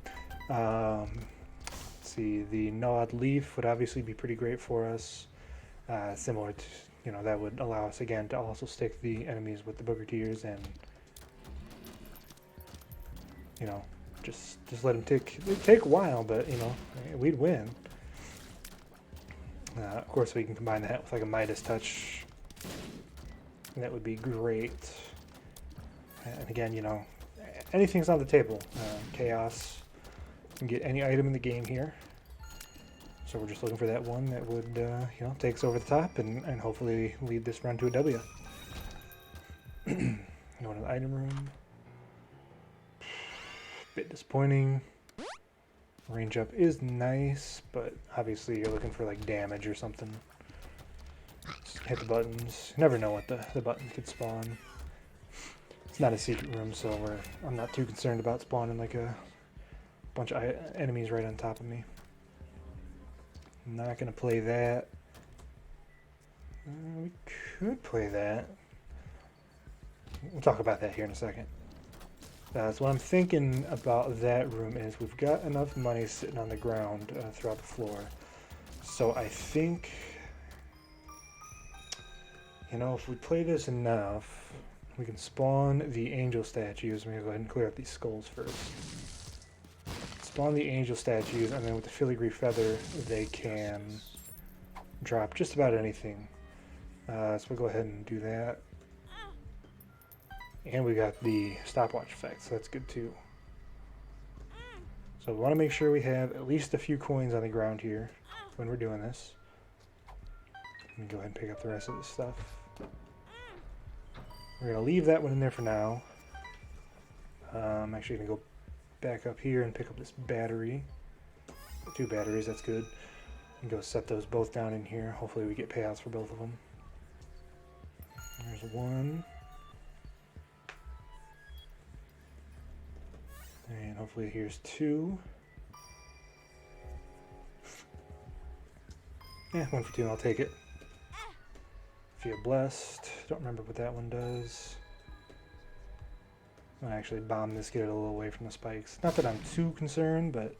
Let's see. The gnawed leaf would obviously be pretty great for us. Similar to, you know, that would allow us again to also stick the enemies with the booger tears and, you know, just let them tick. It'd take a while, but, you know, we'd win. Of course, we can combine that with like a Midas touch. And that would be great. And again, you know, anything's on the table. Chaos. You can get any item in the game here. So we're just looking for that one that would, you know, take us over the top and hopefully lead this run to a W. Go to the item room. Bit disappointing. Range up is nice, but obviously you're looking for like damage or something. Just hit the buttons. You never know what the buttons could spawn. It's not a secret room, so I'm not too concerned about spawning like a bunch of enemies right on top of me. I'm not going to play that. We could play that. We'll talk about that here in a second. So what I'm thinking about that room is we've got enough money sitting on the ground throughout the floor. So I think, you know, if we play this enough, we can spawn the angel statues. I'm going to go ahead and clear up these skulls first. Spawn the angel statues, and then with the filigree feather, they can drop just about anything. So we'll go ahead and do that. And we got the stopwatch effect, so that's good too. So we want to make sure we have at least a few coins on the ground here when we're doing this. Let me go ahead and pick up the rest of this stuff. We're going to leave that one in there for now. I'm actually going to go back up here and pick up this battery. 2 batteries, that's good. And go set those both down in here. Hopefully we get payouts for both of them. There's one. And hopefully here's 2. Yeah, 1 for 2, I'll take it. Feel blessed. Don't remember what that one does. I'm gonna actually bomb this, get it a little away from the spikes. Not that I'm too concerned, but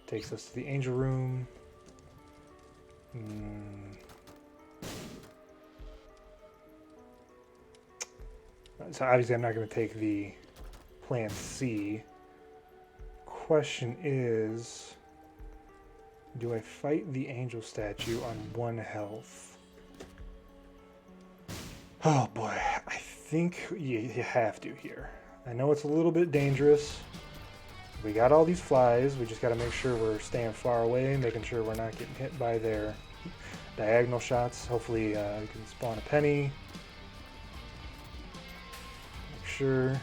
takes us to the angel room. So obviously I'm not going to take the plan C. Question is, do I fight the angel statue on 1 health? Oh boy, I think you have to here. I know it's a little bit dangerous. We got all these flies. We just got to make sure we're staying far away, making sure we're not getting hit by their diagonal shots. Hopefully we can spawn a penny. Make sure.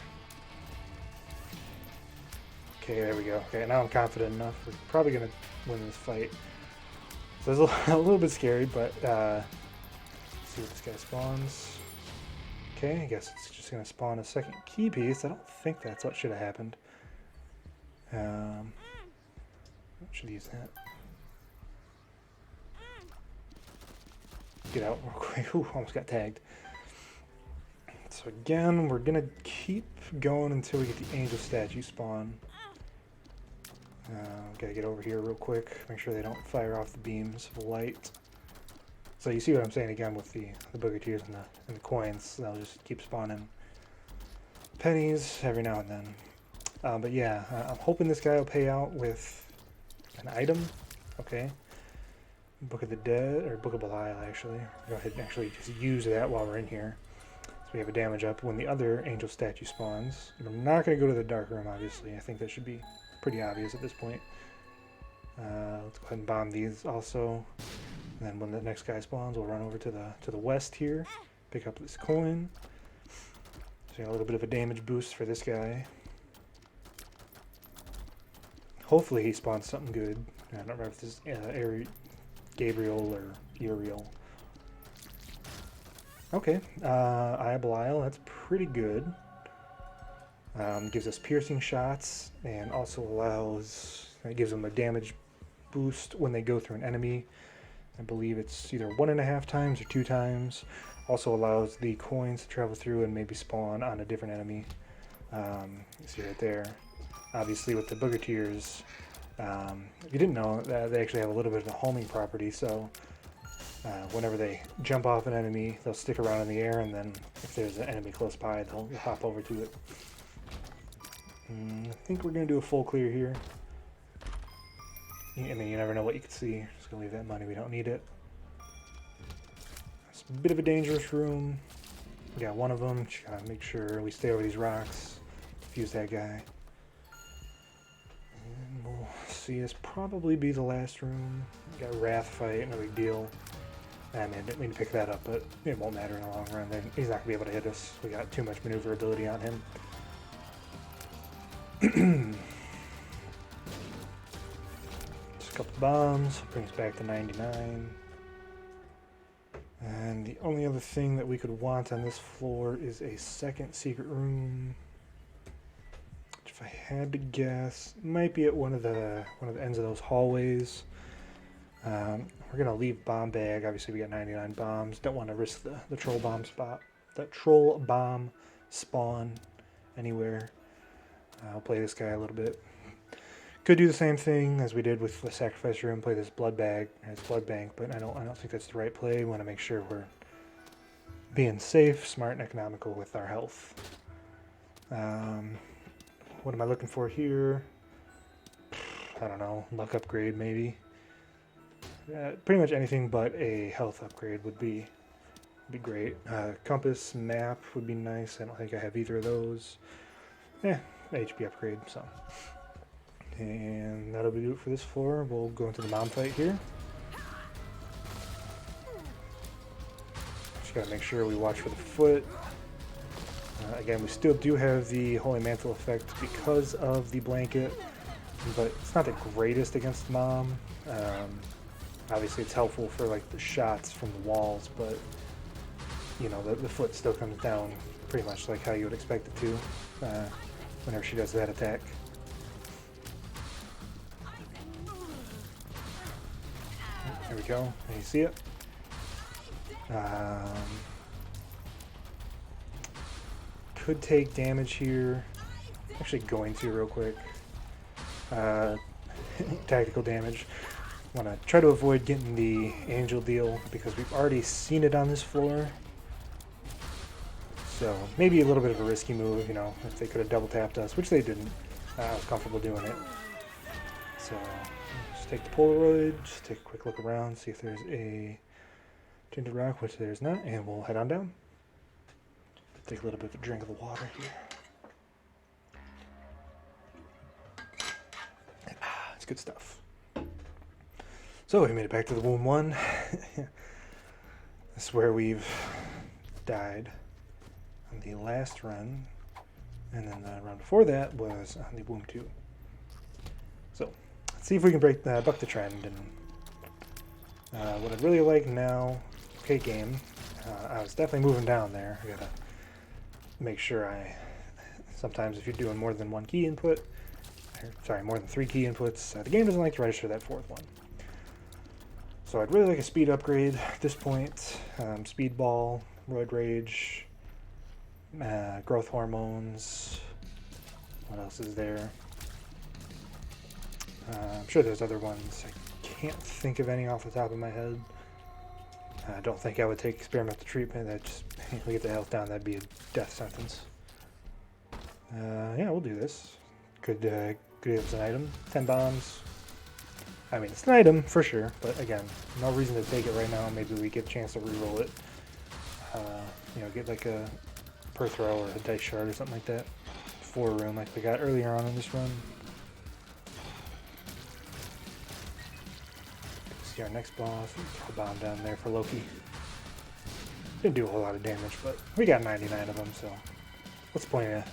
Okay, there we go. Okay, now I'm confident enough. We're probably going to win this fight. So it's a little bit scary, but let's see what this guy spawns. Okay, I guess it's just going to spawn a second key piece. I don't think that's what should have happened. Should use that. Get out real quick. Ooh, almost got tagged. So again, we're going to keep going until we get the angel statue spawn. Gotta get over here real quick, make sure they don't fire off the beams of light. So you see what I'm saying again with the booger tears and the coins. They'll just keep spawning pennies every now and then. But yeah, I'm hoping this guy will pay out with an item. Okay. Book of the Dead, or Book of Belial actually. Go ahead and actually just use that while we're in here. So we have a damage up when the other angel statue spawns. We're not going to go to the dark room, obviously. I think that should be pretty obvious at this point. Let's go ahead and bomb these also. And then when the next guy spawns, we'll run over to the west here, pick up this coin. So a little bit of a damage boost for this guy. Hopefully he spawns something good. I don't remember if this is Gabriel or Uriel. Okay, Eye of Belial, that's pretty good. Gives us piercing shots and also it gives them a damage boost when they go through an enemy. I believe it's either 1.5 times or 2 times. Also allows the coins to travel through and maybe spawn on a different enemy. You see right there. Obviously with the booger tears, if you didn't know, they actually have a little bit of a homing property, so whenever they jump off an enemy, they'll stick around in the air, and then if there's an enemy close by, they'll hop over to it. I think we're going to do a full clear here. I mean, you never know what you could see. Just going to leave that money. We don't need it. It's a bit of a dangerous room. We got one of them. Just got to make sure we stay over these rocks. Defuse that guy. And we'll see this probably be the last room. We got Wrath fight. No big deal. I mean, didn't mean to pick that up, but it won't matter in the long run. He's not going to be able to hit us. We got too much maneuverability on him. Just a couple bombs, brings back to 99. And the only other thing that we could want on this floor is a second secret room. Which, if I had to guess, might be at one of the ends of those hallways. We're gonna leave bomb bag. Obviously, we got 99 bombs. Don't want to risk the troll bomb spot. That troll bomb spawn anywhere. I'll play this guy a little bit. Could do the same thing as we did with the sacrifice room. Play this blood bag as blood bank, but I don't think that's the right play. We want to make sure we're being safe, smart, and economical with our health. What am I looking for here? I don't know. Luck upgrade maybe. Pretty much anything but a health upgrade would be great. Compass, map would be nice. I don't think I have either of those. HP upgrade, so. And that'll be it for this floor. We'll go into the mom fight here. Just gotta make sure we watch for the foot. Again, we still do have the Holy Mantle effect because of the blanket, but it's not the greatest against mom. Obviously it's helpful for like the shots from the walls, but you know, the foot still comes down pretty much like how you would expect it to whenever she does that attack. There we go. Can you see it? Could take damage here. Actually going to real quick. Tactical damage. Want to try to avoid getting the angel deal because we've already seen it on this floor. So maybe a little bit of a risky move, you know, if they could have double tapped us, which they didn't. I was comfortable doing it. So just take the Polaroid, just take a quick look around, see if there's a tinted rock, which there's not, and we'll head on down. Take a little bit of a drink of the water here. It's good stuff. So we made it back to the Womb 1. This is where we've died on the last run, and then the run before that was on the Womb 2. So let's see if we can buck the trend. And what I'd really like now, okay, game. I was definitely moving down there. I gotta make sure sometimes if you're doing more than one key input, more than 3 key inputs, the game doesn't like to register that 4th one. So I'd really like a speed upgrade at this point. Speed ball, roid rage, growth hormones. What else is there? I'm sure there's other ones. I can't think of any off the top of my head. I don't think I would take experimental treatment. That just, if we get the health down, that'd be a death sentence. Yeah, we'll do this. Could give us an item. 10 bombs. I mean, it's an item for sure, but again, no reason to take it right now. Maybe we get a chance to reroll it. You know, get like a per throw or a dice shard or something like that. 4 room like we got earlier on in this run. See our next boss. Throw a bomb down there for Loki. Didn't do a whole lot of damage, but we got 99 of them, so what's the point of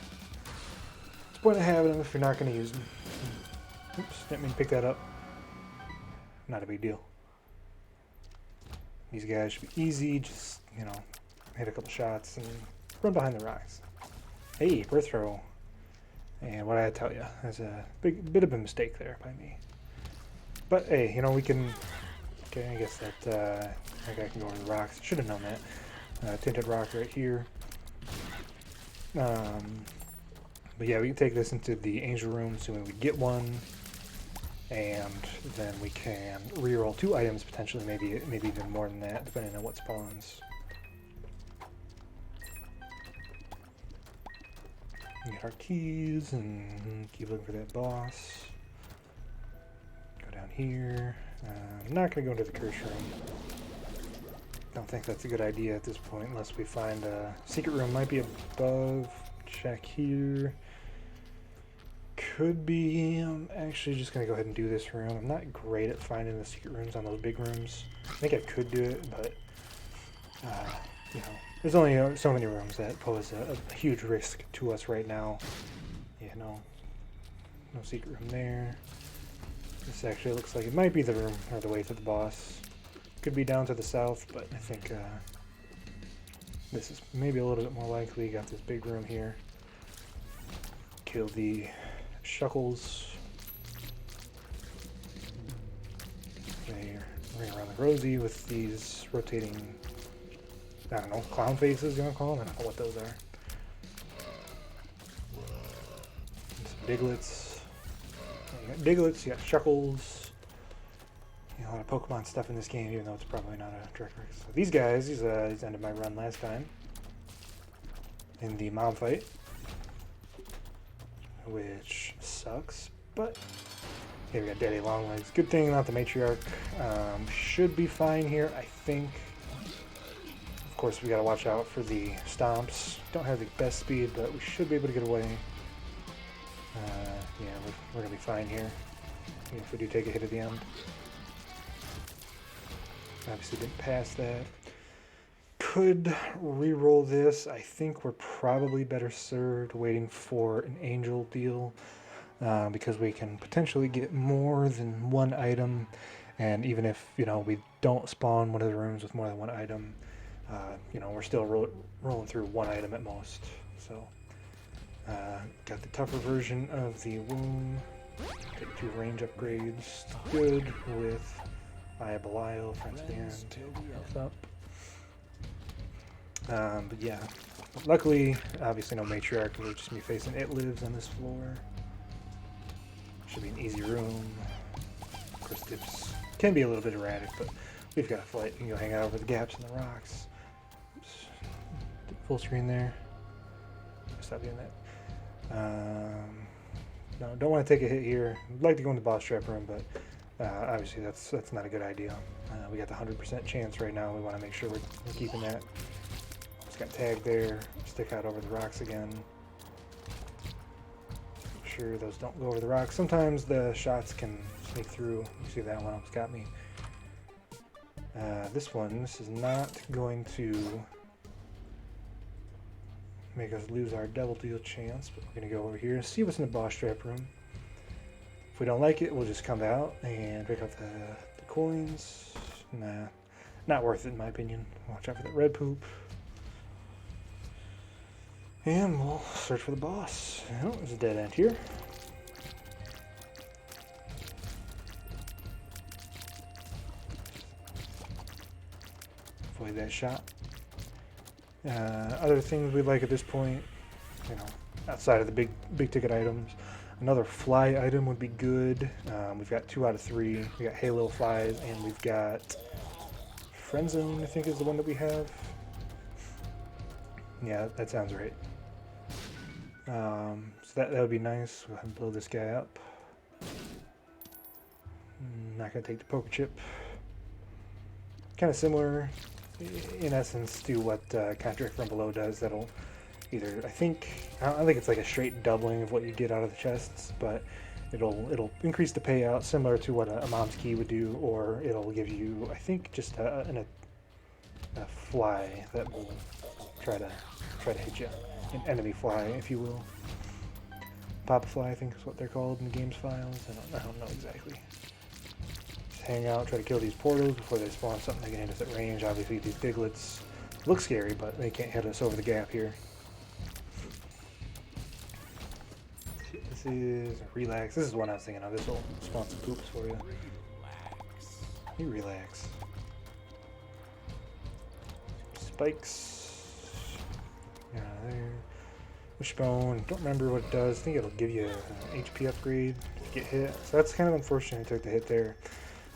having them if you're not going to use them? Oops, didn't mean to pick that up. Not a big deal. These guys should be easy. Just, you know, hit a couple shots and run behind the rocks. Hey, birth throw. And what I tell you, there's a bit of a mistake there by me. But hey, you know, we can. Okay, I guess that guy can go over the rocks. Should have known that. Tinted rock right here. But yeah, we can take this into the angel room, assuming we get one. And then we can reroll 2 items potentially, maybe even more than that, depending on what spawns. Get our keys and keep looking for that boss. Go down here. I'm not going to go into the curse room. Don't think that's a good idea at this point, unless we find a secret room. Might be above. Check here. Could be. I'm actually just going to go ahead and do this room. I'm not great at finding the secret rooms on those big rooms. I think I could do it, but you know, there's only so many rooms that pose a huge risk to us right now. You know, no secret room there. This actually looks like it might be the room or the way to the boss. Could be down to the south, but I think this is maybe a little bit more likely. Got this big room here. Kill the Shuckles. They ring around the rosy with these rotating, I don't know, clown faces you want to call them? I don't know what those are. And some Diglets. You got Diglets, you got Shuckles. You know, a lot of Pokemon stuff in this game, even though it's probably not a direct reference. So these guys, these ended my run last time in the mom fight, which sucks, but here we got Daddy Longlegs. Good thing not the matriarch. Should be fine here, I think. Of course, we gotta watch out for the stomps. Don't have the best speed, but we should be able to get away. Yeah, we're gonna be fine here, even if we do take a hit at the end. Obviously didn't pass that. Could re-roll this. I think we're probably better served waiting for an angel deal, because we can potentially get more than one item, and even if, you know, we don't spawn one of the rooms with more than one item, you know, we're still rolling through one item at most. So got the tougher version of the womb. Take 2 range upgrades. Good with Eye of Belial, Friends Band, health up. But yeah, luckily, obviously no matriarch, we'll just be facing It Lives on this floor. Should be an easy room. Of course, dips can be a little bit erratic, but we've got a flight. You can go hang out over the gaps in the rocks. Oops. Full screen there. stop doing that. No, don't want to take a hit here. I'd like to go in the boss trap room, but obviously that's not a good idea. We got the 100% chance right now. We want to make sure we're keeping that. Just got tagged there. Stick out over the rocks again. Make sure those don't go over the rocks. Sometimes the shots can sneak through. You see that one almost got me. This is not going to make us lose our double deal chance, but we're going to go over here and see what's in the boss trap room. If we don't like it, we'll just come out and pick up the coins. Nah, not worth it in my opinion. Watch out for that red poop. And we'll search for the boss. Oh, there's a dead end here. Avoid that shot. Other things we'd like at this point, you know, outside of the big ticket items, another fly item would be good. We've got 2 out of 3. We got Halo flies, and we've got Friend Zone, I think is the one that we have. Yeah, that sounds right. So that would be nice. We'll have to blow this guy up. Not gonna take the poker chip. Kind of similar, in essence, to what Contract from Below does. That'll either, I don't think it's like a straight doubling of what you get out of the chests, but it'll increase the payout similar to what a mom's key would do, or it'll give you, I think, just a fly that will try to hit you, an enemy fly, if you will. Pop fly, I think is what they're called in the game's files. I don't know exactly. Hang out, try to kill these portals before they spawn something that can hit us at range. Obviously these biglets look scary, but they can't hit us over the gap here. This is relax. This is what I was thinking of. This will spawn some poops for you. You relax. Spikes. Yeah, there. Wishbone. Don't remember what it does. I think it'll give you an HP upgrade if you get hit. So that's kind of unfortunate. I took the hit there.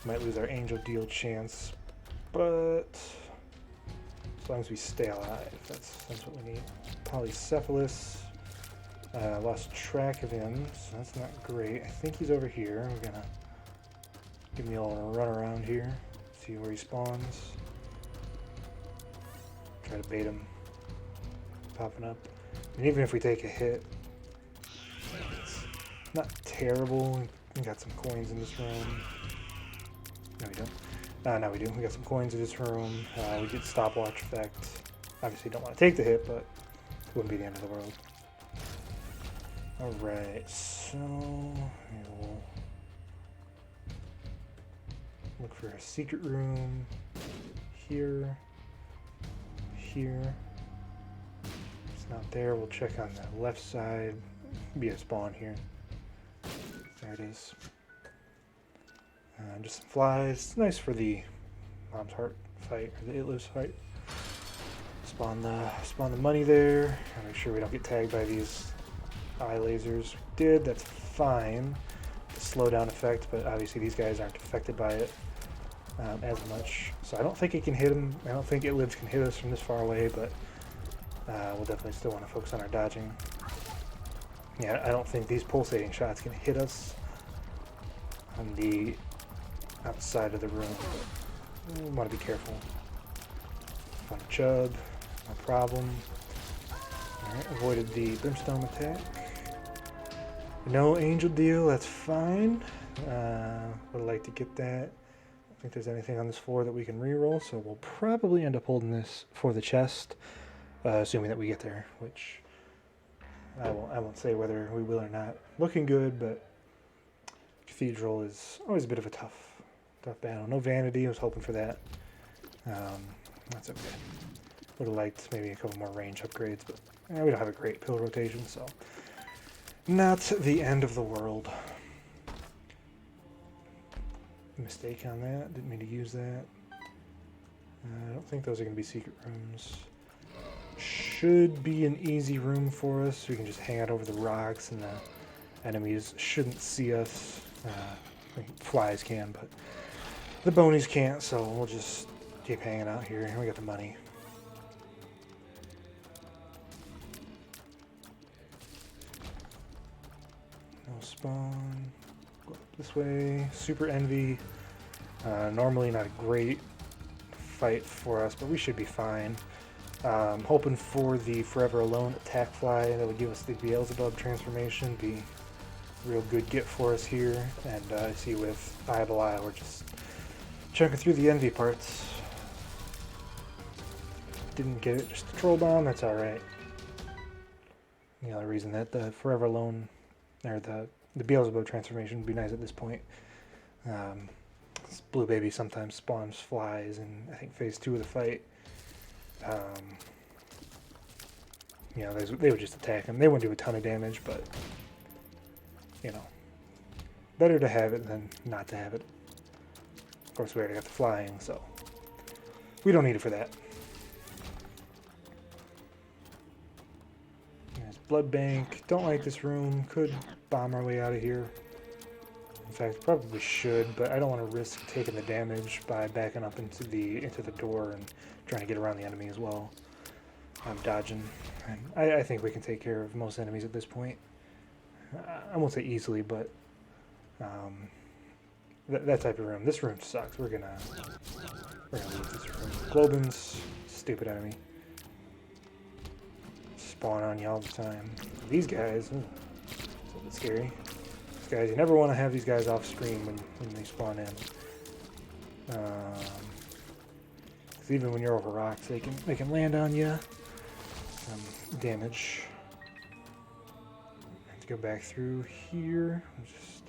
Might lose our angel deal chance, but as long as we stay alive, that's what we need. Polycephalus, lost track of him, so that's not great. I think he's over here. We're gonna give me a little run around here, see where he spawns. Try to bait him popping up. And even if we take a hit, it's not terrible. We got some coins in this room. No, we don't. No, we do. We got some coins in this room. We get stopwatch effect. Obviously, don't want to take the hit, but it wouldn't be the end of the world. Alright, so we'll look for a secret room here. Here. It's not there. We'll check on the left side. Be a spawn here. There it is. Just some flies. Nice for the Mom's Heart fight, or the It Lives fight. Spawn the money there. Make sure we don't get tagged by these eye lasers. We did. That's fine. The slowdown effect, but obviously these guys aren't affected by it as much. So I don't think it can hit them. I don't think It Lives can hit us from this far away, but we'll definitely still want to focus on our dodging. Yeah, I don't think these pulsating shots can hit us on the outside of the room, but we want to be careful. Fun chub, no problem. Alright, avoided the brimstone attack. No angel deal, that's fine. Would like to get that. I don't think there's anything on this floor that we can reroll, so we'll probably end up holding this for the chest, assuming that we get there, which I won't say whether we will or not. Looking good, but Cathedral is always a bit of a tough battle. No vanity, I was hoping for that. That's okay. Would have liked maybe a couple more range upgrades, but we don't have a great pill rotation, so not the end of the world. Mistake on that, didn't mean to use that. I don't think those are going to be secret rooms. Should be an easy room for us. We can just hang out over the rocks and the enemies shouldn't see us. Flies can, but the bonies can't, so we'll just keep hanging out here. We got the money. spawn. Go up this way. Super Envy. Normally not a great fight for us, but we should be fine. Hoping for the Forever Alone attack fly that would give us the Beelzebub transformation. Be a real good get for us here. And I see with Eye of Belial, we're just chunking through the Envy parts. Didn't get it, just a Troll Bomb, that's alright. The only reason that the Forever Alone, or the Beelzebub transformation would be nice at this point. This Blue Baby sometimes spawns flies in, I think, phase 2 of the fight. You know, they would just attack him. They wouldn't do a ton of damage, but, you know, better to have it than not to have it. Of course, we already got the flying, so we don't need it for that. There's Blood Bank. Don't like this room. Could bomb our way out of here. In fact, probably should, but I don't want to risk taking the damage by backing up into the door and trying to get around the enemy as well. I'm dodging, and I think we can take care of most enemies at this point. I won't say easily, but that type of room. This room sucks. We're gonna leave this room. Globins, stupid enemy. Spawn on you all the time. These guys, it's a bit scary. These guys, you never want to have these guys off screen when they spawn in. Because even when you're over rocks, they can land on you. Damage. I have to go back through here. Just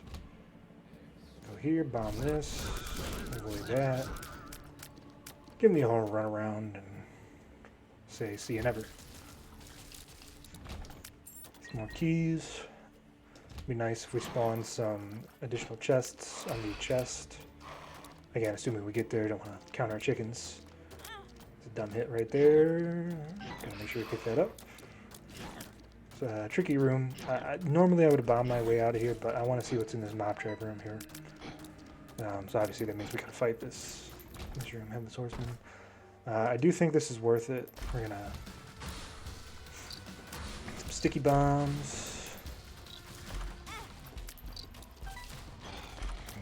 go here, bomb this, avoid that. Give me a whole run around and say, see you never. Some more keys. Be nice if we spawn some additional chests on the chest. Again, assuming we get there, don't want to count our chickens. It's a dumb hit right there. Gotta make sure we pick that up. It's a tricky room. Normally I would have bombed my way out of here, but I want to see what's in this mob trap room here. So obviously that means we gotta fight this room, have the swordsman. I do think this is worth it. We're gonna some sticky bombs.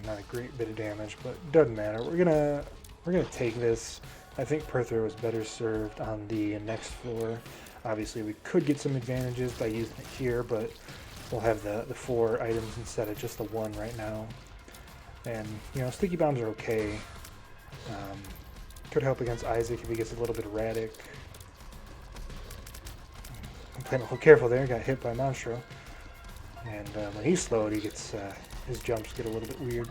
Not a great bit of damage, but doesn't matter. We're gonna take this. I think Perthro was better served on the next floor. Obviously, we could get some advantages by using it here, but we'll have the 4 items instead of just the 1 right now. And you know, sticky bombs are okay. Could help against Isaac if he gets a little bit erratic. I'm playing a little careful there. Got hit by Monstro, and when he's slowed, he gets. His jumps get a little bit weird.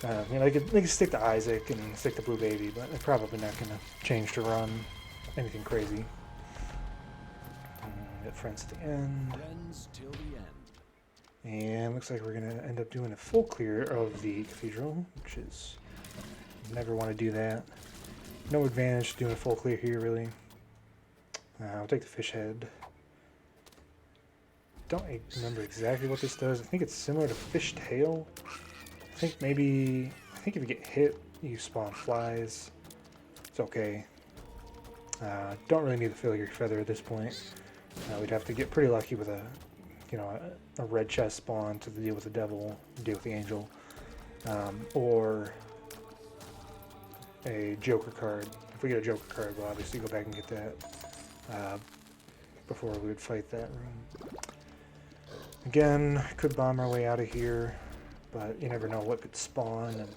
You know, they could stick to Isaac and stick to Blue Baby, but they're probably not going to change to run anything crazy. Get friends to the end. Friends till the end. And looks like we're going to end up doing a full clear of the cathedral, which is... never want to do that. No advantage to doing a full clear here, really. I'll take the fish head. Don't remember exactly what this does. I think it's similar to fish tail. I think if you get hit, you spawn flies. It's okay. Don't really need the filigree feather at this point. We'd have to get pretty lucky with a red chest spawn to deal with the devil, deal with the angel, or a Joker card. If we get a Joker card, we'll obviously go back and get that before we would fight that room. Again, could bomb our way out of here, but you never know what could spawn, and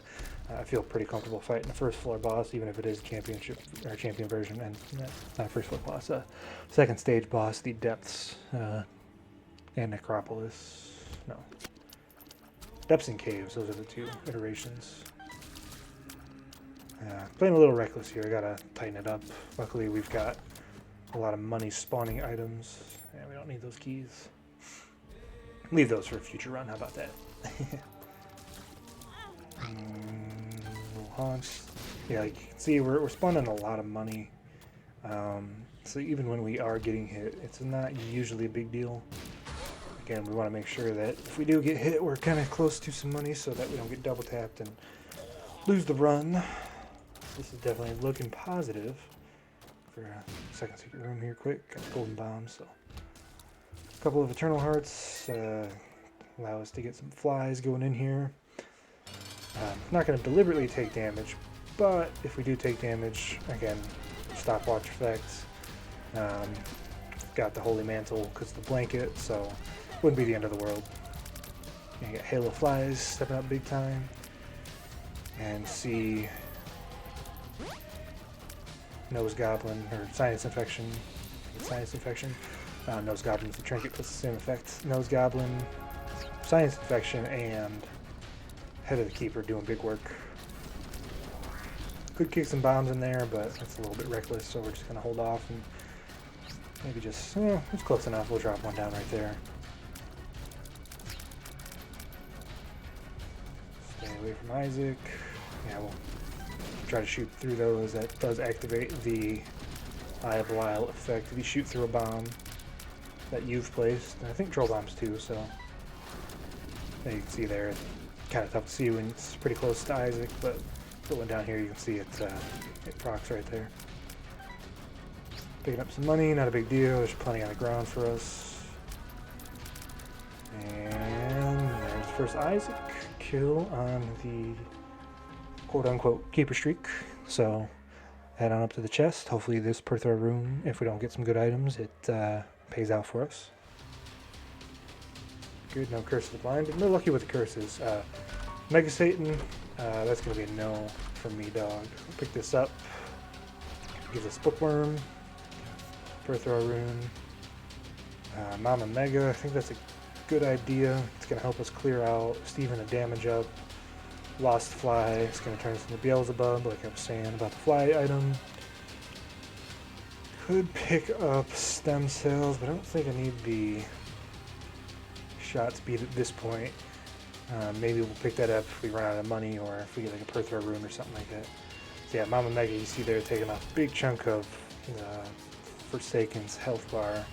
I feel pretty comfortable fighting the first floor boss, even if it is championship or champion version, and not first floor boss, second stage boss, the Depths and Necropolis. No, Depths and Caves. Those are the 2 iterations. Playing a little reckless here. I gotta tighten it up. Luckily, we've got a lot of money spawning items, and we don't need those keys. Leave those for a future run. How about that? Little haunts. Yeah, like you can see, we're spawning a lot of money. So even when we are getting hit, it's not usually a big deal. Again, we want to make sure that if we do get hit, we're kind of close to some money so that we don't get double tapped and lose the run. This is definitely looking positive for a second secret room here. Quick, got golden bombs. So. Couple of Eternal Hearts. allow us to get some flies going in here. Not going to deliberately take damage, but if we do take damage, again, stopwatch effects. Got the Holy Mantle because of the blanket, so wouldn't be the end of the world. You get Halo Flies stepping up big time. And see Nose Goblin, or Sinus Infection. Sinus Infection. Nose Goblin is the trinket plus the same effect. Nose Goblin, Sinus Infection, and Head of the Keeper doing big work. Could kick some bombs in there, but that's a little bit reckless, so we're just going to hold off and maybe just, it's close enough. We'll drop one down right there. Stay away from Isaac. Yeah, we'll try to shoot through those. That does activate the Eye of Lyle effect if you shoot through a bomb that you've placed. And I think troll bombs too, so you can see there, it's kind of tough to see when it's pretty close to Isaac, but going down here you can see it procs right there. Picking up some money, not a big deal. There's plenty on the ground for us. And there's first Isaac kill on the quote-unquote keeper streak. So head on up to the chest. Hopefully this Perthra room, if we don't get some good items, it pays out for us. Good, no Curse of the Blind, but we're lucky with the curses. Mega Satan, that's going to be a no from me, dog. I'll pick this up. Gives us Bookworm. Perthra rune. Mama Mega, I think that's a good idea. It's going to help us clear out Steven and damage up. Lost Fly, it's going to turn us into Beelzebub, like I was saying about the fly item. Could pick up Stem Cells, but I don't think I need the shot speed at this point. Maybe we'll pick that up if we run out of money or if we get like a Perthra rune or something like that. So yeah, Mama Mega, you see there taking off a big chunk of Forsaken's health bar.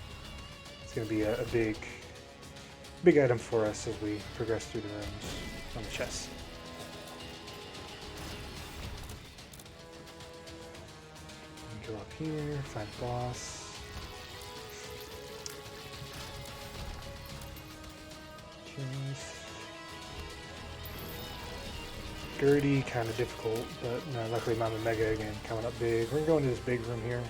It's going to be a big item for us as we progress through the rooms on the chest. Go up here, find a boss. Dirty, kind of difficult, but luckily Mama Mega again coming up big. We're going to go into this big room here.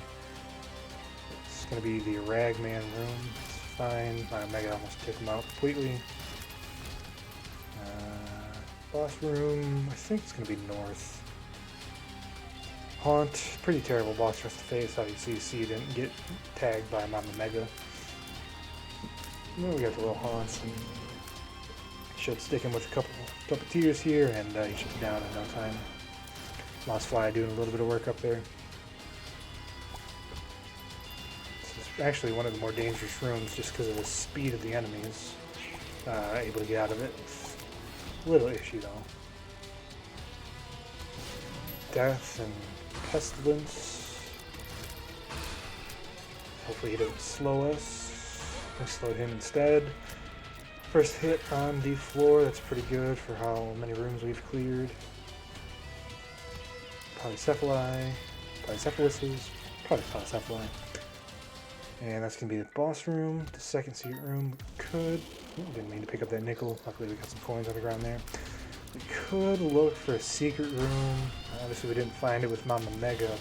It's going to be the Ragman room. It's fine. Mama Mega almost took him out completely. Boss room, I think it's going to be north. Haunt, pretty terrible boss for us to face. Obviously, you see he didn't get tagged by Mama Mega. And then we got the little haunts, and should stick him with a couple tears here, and he should be down in no time. Lost Fly doing a little bit of work up there. This is actually one of the more dangerous rooms just because of the speed of the enemies. Able to get out of it. A little issue though. Death and Pestilence. Hopefully he doesn't slow us. We slowed him instead. First hit on the floor, that's pretty good for how many rooms we've cleared. Polycephali, probably Polycephali. And that's going to be the boss room, the second secret room. Didn't mean to pick up that nickel, luckily we got some coins on the ground there. We could look for a secret room. Obviously we didn't find it with Mama Mega,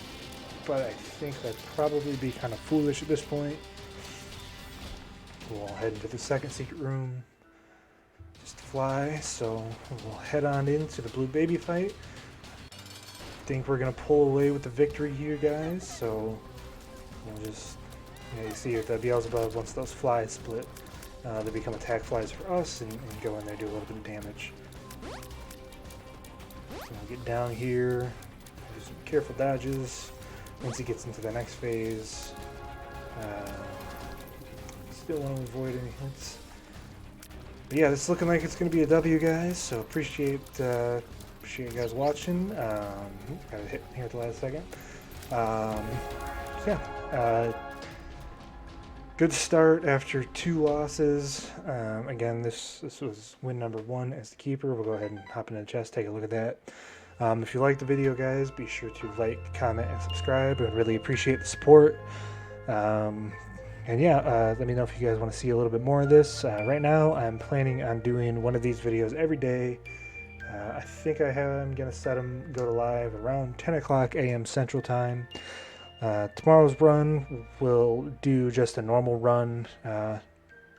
but I think that'd probably be kind of foolish at this point. We'll head into the second secret room. Just fly, so we'll head on into the blue baby fight. I think we're gonna pull away with the victory here, guys, so we'll just, you see with the Beelzebub, once those flies split, they become attack flies for us and go in there, do a little bit of damage. So we'll get down here, do some careful dodges. Once he gets into the next phase, still want to avoid any hits. But yeah, this is looking like it's going to be a W, guys, so appreciate you guys watching. Got a hit here at the last second. So yeah, good start after 2 losses. Again, this was win number 1 as the keeper. We'll go ahead and hop into the chest, take a look at that. If you liked the video, guys, be sure to like, comment, and subscribe. I really appreciate the support. And yeah, let me know if you guys want to see a little bit more of this. Right now, I'm planning on doing one of these videos every day. I think I'm going to set them go to live around 10 o'clock a.m. Central Time. Tomorrow's run, we'll do just a normal run. No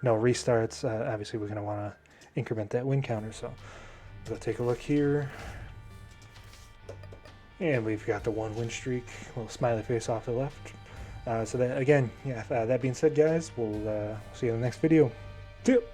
restarts. Obviously, we're going to want to increment that win counter. So we'll take a look here. And we've got the 1 win streak. Little smiley face off the left. So that again, yeah. That being said, guys, we'll see you in the next video. See ya.